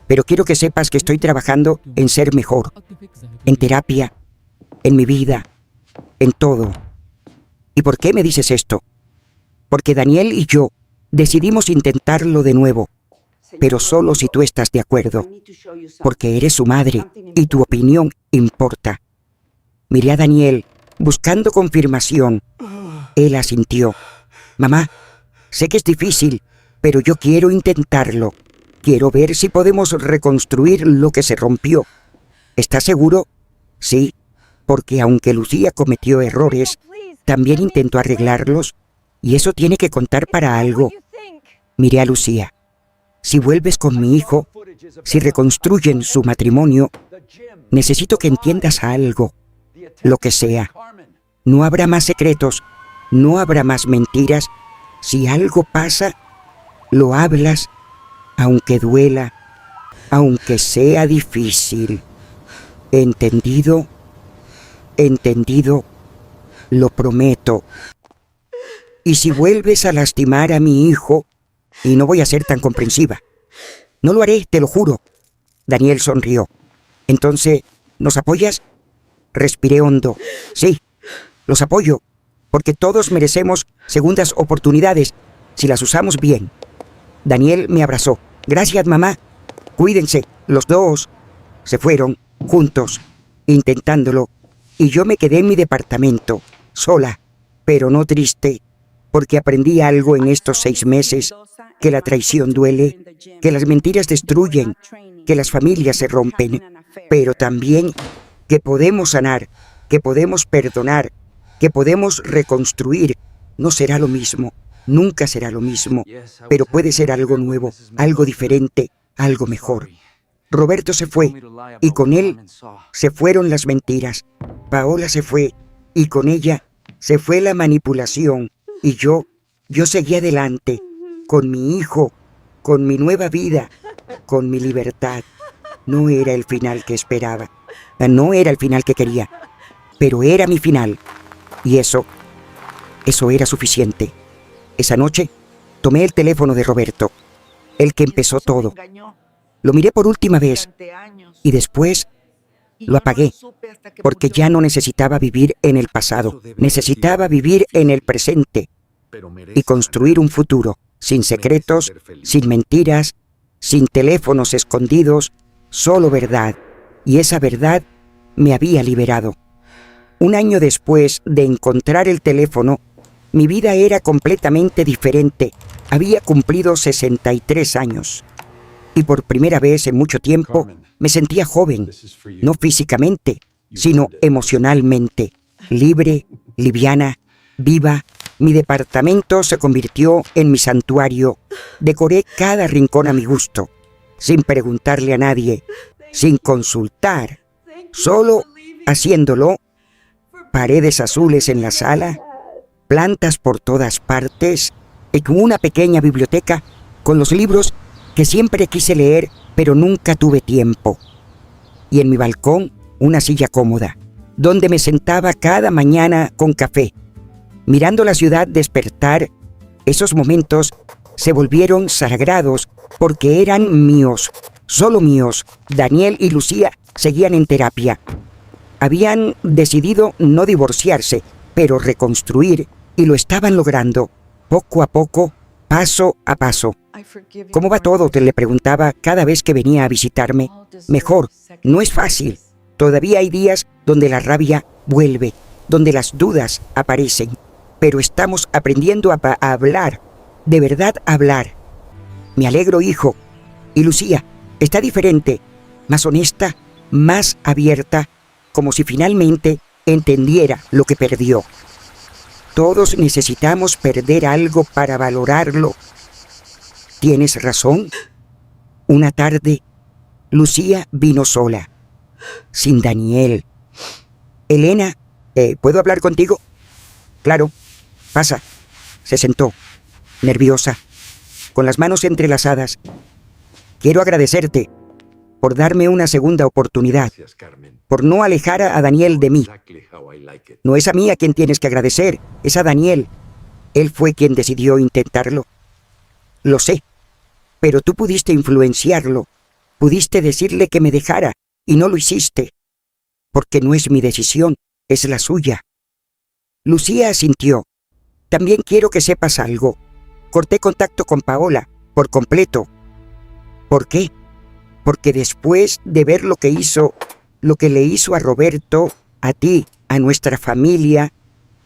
Pero quiero que sepas que estoy trabajando en ser mejor, en terapia, en mi vida, en todo». ¿Y por qué me dices esto? Porque Daniel y yo decidimos intentarlo de nuevo, pero solo si tú estás de acuerdo, porque eres su madre y tu opinión importa. Miré a Daniel buscando confirmación. Él asintió. «Mamá, sé que es difícil, pero yo quiero intentarlo. Quiero ver si podemos reconstruir lo que se rompió». «¿Estás seguro?» «Sí, porque aunque Lucía cometió errores, también intentó arreglarlos, y eso tiene que contar para algo». Miré a Lucía. «Si vuelves con mi hijo, si reconstruyen su matrimonio, necesito que entiendas algo, lo que sea. No habrá más secretos, no habrá más mentiras. Si algo pasa, lo hablas, aunque duela, aunque sea difícil. ¿Entendido? ¿Entendido? Lo prometo. Y si vuelves a lastimar a mi hijo, y no voy a ser tan comprensiva. No lo haré, te lo juro». Daniel sonrió. «Entonces, ¿nos apoyas?» Respiré hondo. «Sí, los apoyo, porque todos merecemos segundas oportunidades si las usamos bien». Daniel me abrazó. «Gracias, mamá. Cuídense, los dos». Se fueron, juntos, intentándolo, y yo me quedé en mi departamento, sola, pero no triste, porque aprendí algo en estos 6 meses, que la traición duele, que las mentiras destruyen, que las familias se rompen, pero también que podemos sanar, que podemos perdonar, que podemos reconstruir. No será lo mismo, nunca será lo mismo, pero puede ser algo nuevo, algo diferente, algo mejor. Roberto se fue, y con él se fueron las mentiras. Paola se fue, y con ella se fue la manipulación, y yo seguí adelante, con mi hijo, con mi nueva vida, con mi libertad. No era el final que esperaba, no era el final que quería, pero era mi final, y eso era suficiente. Esa noche tomé el teléfono de Roberto, el que empezó todo. Lo miré por última vez, y después lo apagué, porque ya no necesitaba vivir en el pasado, necesitaba vivir en el presente y construir un futuro, sin secretos, sin mentiras, sin teléfonos escondidos, solo verdad. Y esa verdad me había liberado. 1 año después de encontrar el teléfono, mi vida era completamente diferente. Había cumplido 63 años. Y por primera vez en mucho tiempo me sentía joven, no físicamente, sino emocionalmente, libre, liviana, viva, Mi departamento se convirtió en mi santuario. Decoré cada rincón a mi gusto, sin preguntarle a nadie, sin consultar, solo haciéndolo. Paredes azules en la sala, plantas por todas partes y con una pequeña biblioteca con los libros que siempre quise leer, pero nunca tuve tiempo. Y en mi balcón, una silla cómoda, donde me sentaba cada mañana con café. Mirando la ciudad despertar, esos momentos se volvieron sagrados porque eran míos, solo míos. Daniel y Lucía seguían en terapia. Habían decidido no divorciarse, pero reconstruir, y lo estaban logrando, poco a poco, paso a paso. ¿Cómo va todo?, te le preguntaba cada vez que venía a visitarme. Mejor, no es fácil. Todavía hay días donde la rabia vuelve, donde las dudas aparecen, pero estamos aprendiendo a hablar, de verdad hablar. Me alegro, hijo. Y Lucía está diferente, más honesta, más abierta, como si finalmente entendiera lo que perdió. Todos necesitamos perder algo para valorarlo. ¿Tienes razón? Una tarde, Lucía vino sola, sin Daniel. Elena, ¿puedo hablar contigo? Claro, pasa. Se sentó, nerviosa, con las manos entrelazadas. Quiero agradecerte por darme una segunda oportunidad, por no alejar a Daniel de mí. No es a mí a quien tienes que agradecer, es a Daniel. Él fue quien decidió intentarlo. Lo sé, pero tú pudiste influenciarlo, pudiste decirle que me dejara, y no lo hiciste, porque no es mi decisión, es la suya. Lucía asintió. También quiero que sepas algo. Corté contacto con Paola, por completo. ¿Por qué? Porque después de ver lo que le hizo a Roberto, a ti, a nuestra familia,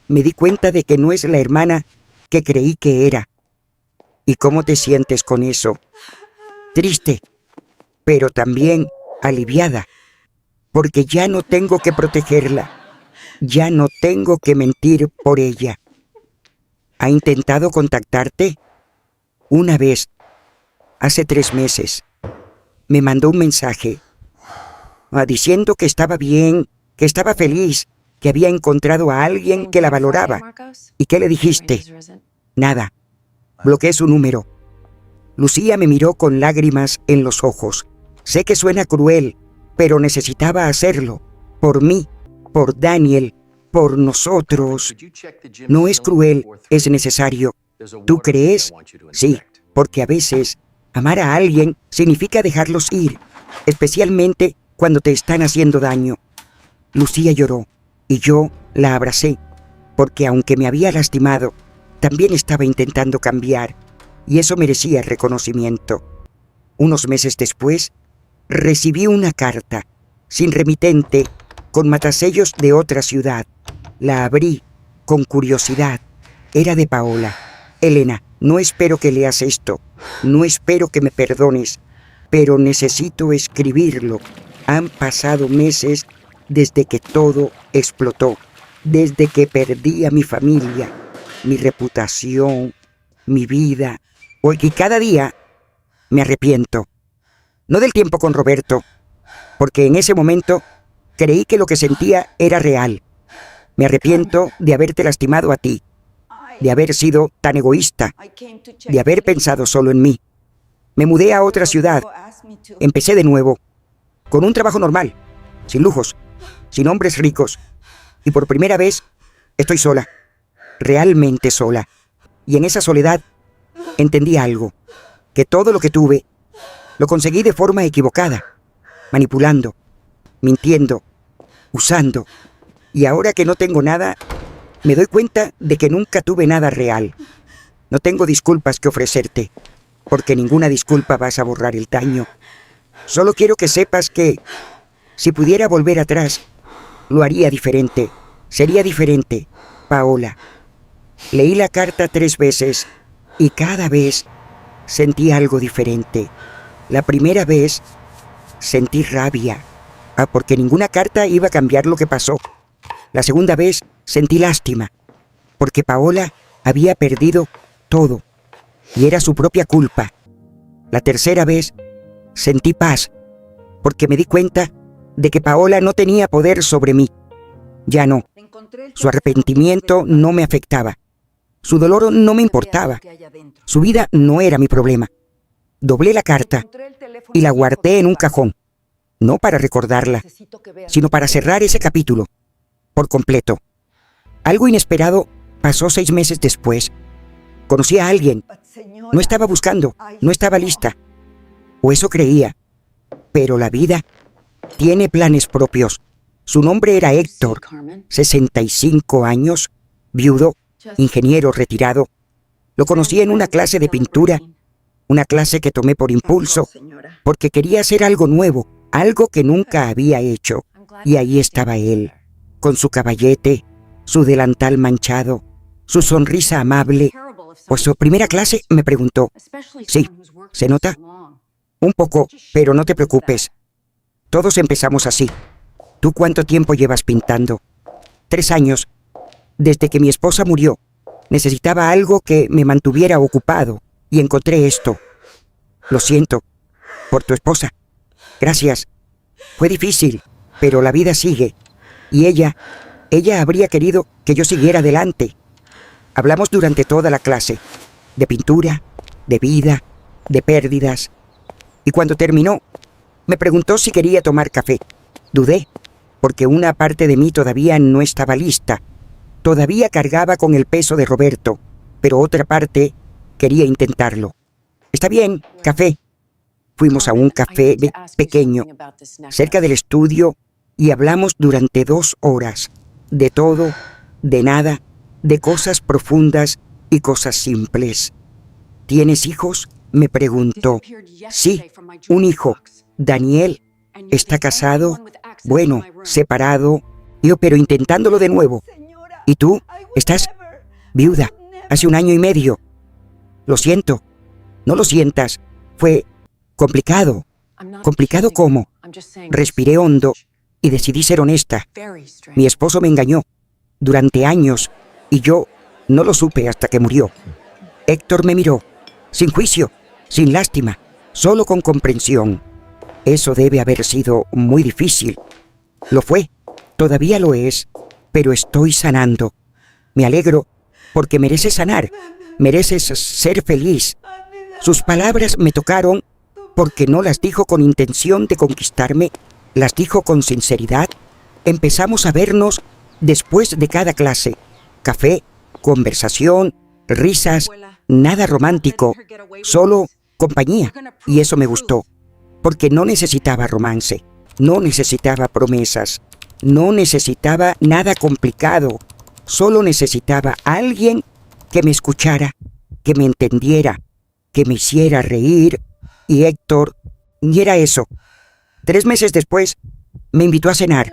me di cuenta de que no es la hermana que creí que era. ¿Y cómo te sientes con eso? Triste, pero también aliviada, porque ya no tengo que protegerla, ya no tengo que mentir por ella. ¿Ha intentado contactarte? Una vez, hace 3 meses. Me mandó un mensaje diciendo que estaba bien, que estaba feliz, que había encontrado a alguien que la valoraba. ¿Y qué le dijiste? Nada. Bloqueé su número. Lucía me miró con lágrimas en los ojos. Sé que suena cruel, pero necesitaba hacerlo. Por mí, por Daniel, por nosotros. No es cruel, es necesario. ¿Tú crees? Sí, porque a veces amar a alguien significa dejarlos ir, especialmente cuando te están haciendo daño. Lucía lloró y yo la abracé, porque aunque me había lastimado, también estaba intentando cambiar, y eso merecía reconocimiento. Unos meses después, recibí una carta, sin remitente, con matasellos de otra ciudad. La abrí con curiosidad. Era de Paola. Elena, no espero que leas esto, no espero que me perdones, pero necesito escribirlo. Han pasado meses desde que todo explotó, desde que perdí a mi familia, mi reputación, mi vida. Y cada día me arrepiento. No del tiempo con Roberto, porque en ese momento creí que lo que sentía era real. Me arrepiento de haberte lastimado a ti, de haber sido tan egoísta, de haber pensado solo en mí. Me mudé a otra ciudad, empecé de nuevo, con un trabajo normal, sin lujos, sin hombres ricos, y por primera vez estoy sola, realmente sola. Y en esa soledad entendí algo, que todo lo que tuve lo conseguí de forma equivocada, manipulando, mintiendo, usando. Y ahora que no tengo nada, me doy cuenta de que nunca tuve nada real. No tengo disculpas que ofrecerte, porque ninguna disculpa vas a borrar el daño. Solo quiero que sepas que, si pudiera volver atrás, lo haría diferente. Sería diferente, Paola. Leí la carta 3 veces y cada vez sentí algo diferente. La primera vez sentí rabia, porque ninguna carta iba a cambiar lo que pasó. La segunda vez sentí lástima, porque Paola había perdido todo y era su propia culpa. La tercera vez sentí paz porque me di cuenta de que Paola no tenía poder sobre mí. Ya no. Su arrepentimiento no me afectaba. Su dolor no me importaba. Su vida no era mi problema. Doblé la carta y la guardé en un cajón, no para recordarla, sino para cerrar ese capítulo por completo. Algo inesperado pasó 6 meses después. Conocí a alguien. No estaba buscando, no estaba lista. O eso creía. Pero la vida tiene planes propios. Su nombre era Héctor, 65 años, viudo, ingeniero retirado. Lo conocí en una clase de pintura, una clase que tomé por impulso, porque quería hacer algo nuevo, algo que nunca había hecho. Y ahí estaba él, con su caballete, su delantal manchado, su sonrisa amable. Pues su primera clase me preguntó, «Sí, ¿se nota?» «Un poco, pero no te preocupes. Todos empezamos así. ¿Tú cuánto tiempo llevas pintando?» 3 años. Desde que mi esposa murió, necesitaba algo que me mantuviera ocupado y encontré esto. Lo siento, por tu esposa. Gracias. Fue difícil, pero la vida sigue. Y ella habría querido que yo siguiera adelante. Hablamos durante toda la clase, de pintura, de vida, de pérdidas. Y cuando terminó, me preguntó si quería tomar café. Dudé, porque una parte de mí todavía no estaba lista. Todavía cargaba con el peso de Roberto, pero otra parte quería intentarlo. «Está bien, café». Fuimos a un café pequeño, cerca del estudio, y hablamos durante 2 horas. De todo, de nada, de cosas profundas y cosas simples. «¿Tienes hijos?», me preguntó. «Sí, un hijo. Daniel. ¿Está casado?» «Bueno, separado. Yo, pero intentándolo de nuevo». «¿Y tú? ¿Estás?» «Viuda. Hace 1 año y medio». «Lo siento». «No lo sientas. Fue complicado». «¿Complicado cómo?» Respiré hondo y decidí ser honesta. Mi esposo me engañó durante años y yo no lo supe hasta que murió. Héctor me miró, sin juicio, sin lástima, solo con comprensión. Eso debe haber sido muy difícil. Lo fue, todavía lo es, pero estoy sanando. Me alegro porque mereces sanar, mereces ser feliz. Sus palabras me tocaron porque no las dijo con intención de conquistarme, las dijo con sinceridad. Empezamos a vernos después de cada clase. Café, conversación, risas, nada romántico, solo compañía. Y eso me gustó, porque no necesitaba romance, no necesitaba promesas, no necesitaba nada complicado. Solo necesitaba a alguien que me escuchara, que me entendiera, que me hiciera reír. Y Héctor, y era eso. 3 meses después, me invitó a cenar.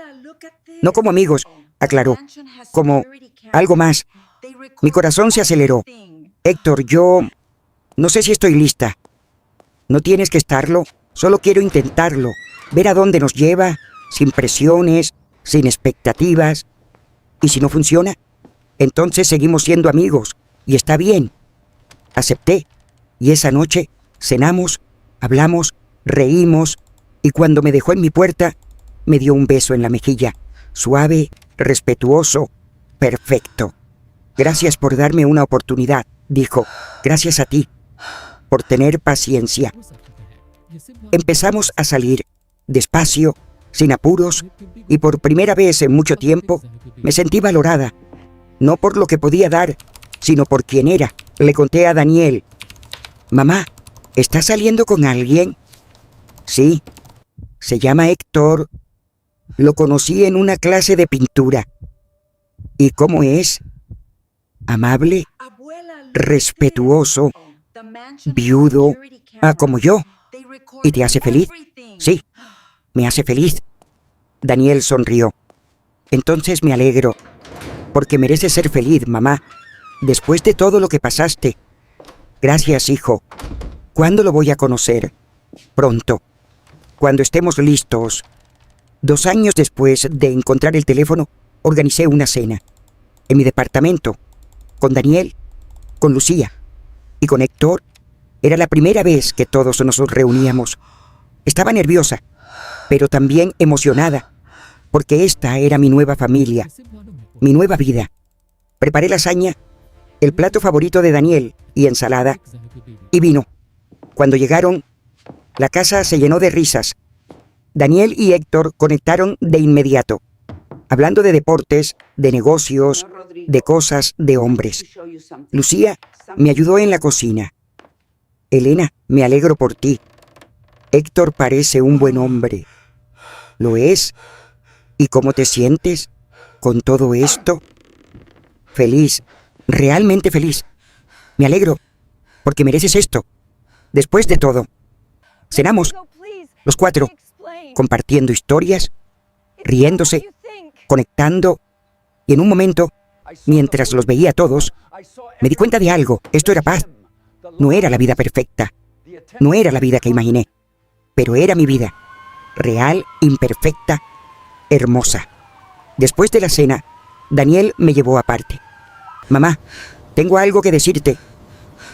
No como amigos, aclaró, como algo más. Mi corazón se aceleró. «Héctor, yo no sé si estoy lista». «No tienes que estarlo, solo quiero intentarlo, ver a dónde nos lleva, sin presiones, sin expectativas. Y si no funciona, entonces seguimos siendo amigos, y está bien». Acepté, y esa noche cenamos, hablamos, reímos, y cuando me dejó en mi puerta, me dio un beso en la mejilla, suave, respetuoso, perfecto. «Gracias por darme una oportunidad», dijo. «Gracias a ti, por tener paciencia». Empezamos a salir, despacio, sin apuros, y por primera vez en mucho tiempo me sentí valorada, no por lo que podía dar, sino por quién era. Le conté a Daniel. «Mamá, ¿estás saliendo con alguien?» «Sí, se llama Héctor. Lo conocí en una clase de pintura». «¿Y cómo es?» «Amable, respetuoso, viudo, como yo». «¿Y te hace feliz?» «Sí, me hace feliz». Daniel sonrió. «Entonces me alegro, porque mereces ser feliz, mamá, después de todo lo que pasaste». «Gracias, hijo. ¿Cuándo lo voy a conocer?» «Pronto, cuando estemos listos». 2 años después de encontrar el teléfono, organicé una cena en mi departamento, con Daniel con Lucía y con Héctor era la primera vez que todos nos reuníamos. Estaba nerviosa, pero también emocionada, porque esta era mi nueva familia, mi nueva vida. Preparé lasaña, el plato favorito de Daniel, y ensalada, y vino. Cuando llegaron, la casa se llenó de risas. Daniel y Héctor conectaron de inmediato, hablando de deportes, de negocios, de cosas, de hombres. Lucía me ayudó en la cocina. Elena, me alegro por ti. Héctor parece un buen hombre. ¿Lo es? ¿Y cómo te sientes con todo esto? Feliz, realmente feliz. Me alegro, porque mereces esto. Después de todo, cenamos, los cuatro, compartiendo historias, riéndose, conectando, y en un momento, mientras los veía a todos, me di cuenta de algo. Esto era paz. No era la vida perfecta. No era la vida que imaginé. Pero era mi vida. Real, imperfecta, hermosa. Después de la cena, Daniel me llevó aparte. Mamá, tengo algo que decirte.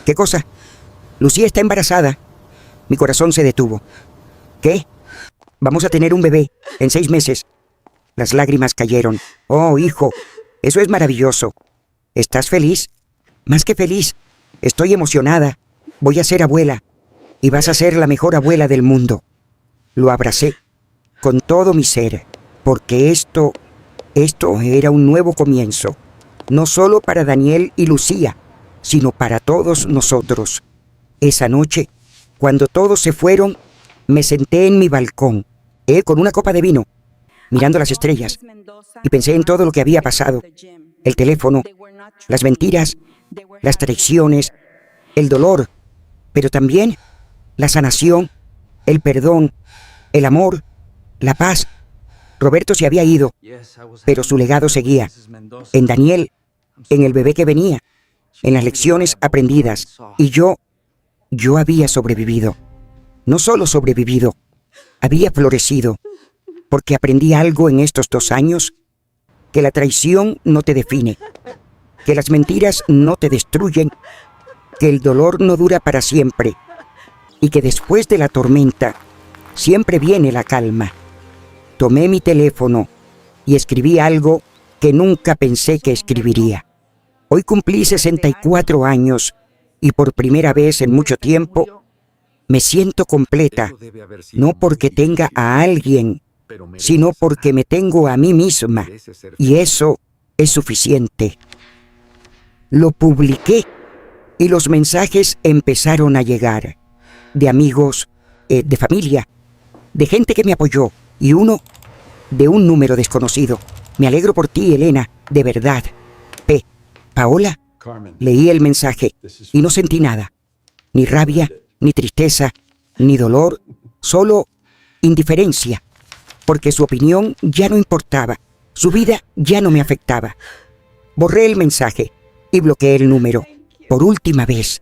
¿Qué cosa? Lucía está embarazada. Mi corazón se detuvo. ¿Qué? Vamos a tener un bebé en 6 meses. Las lágrimas cayeron. Oh, hijo, eso es maravilloso. ¿Estás feliz? Más que feliz. Estoy emocionada. Voy a ser abuela. Y vas a ser la mejor abuela del mundo. Lo abracé con todo mi ser, porque esto era un nuevo comienzo. No solo para Daniel y Lucía, sino para todos nosotros. Esa noche, cuando todos se fueron, me senté en mi balcón, con una copa de vino, mirando las estrellas, y pensé en todo lo que había pasado. El teléfono, las mentiras, las traiciones, el dolor, pero también la sanación, el perdón, el amor, la paz. Roberto se había ido, pero su legado seguía. En Daniel, en el bebé que venía, en las lecciones aprendidas. Y yo había sobrevivido. No solo sobrevivido, había florecido. Porque aprendí algo en estos 2 años, que la traición no te define, que las mentiras no te destruyen, que el dolor no dura para siempre, y que después de la tormenta siempre viene la calma. Tomé mi teléfono y escribí algo que nunca pensé que escribiría. Hoy cumplí 64 años y por primera vez en mucho tiempo me siento completa, no porque tenga a alguien, sino porque me tengo a mí misma, y eso es suficiente. Lo publiqué y los mensajes empezaron a llegar, de amigos, de familia, de gente que me apoyó, y uno de un número desconocido. Me alegro por ti, Elena, de verdad. Paola. Leí el mensaje y no sentí nada, ni rabia, ni tristeza, ni dolor, solo indiferencia, porque su opinión ya no importaba, su vida ya no me afectaba. Borré el mensaje y bloqueé el número, por última vez,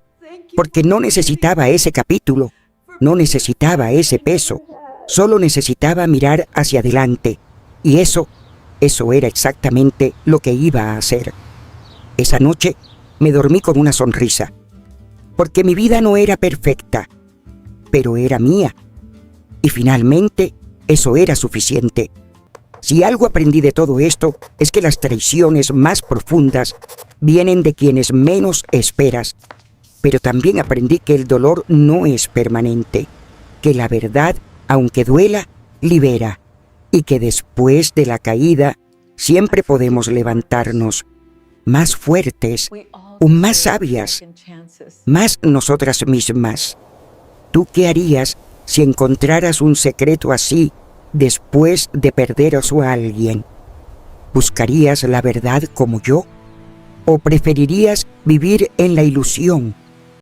porque no necesitaba ese capítulo, no necesitaba ese peso, solo necesitaba mirar hacia adelante, y eso era exactamente lo que iba a hacer. Esa noche me dormí con una sonrisa, porque mi vida no era perfecta, pero era mía, y finalmente eso era suficiente. Si algo aprendí de todo esto, es que las traiciones más profundas vienen de quienes menos esperas, pero también aprendí que el dolor no es permanente, que la verdad, aunque duela, libera, y que después de la caída siempre podemos levantarnos más fuertes, más sabias, más nosotras mismas. ¿Tú qué harías si encontraras un secreto así después de perder a alguien? ¿Buscarías la verdad como yo? ¿O preferirías vivir en la ilusión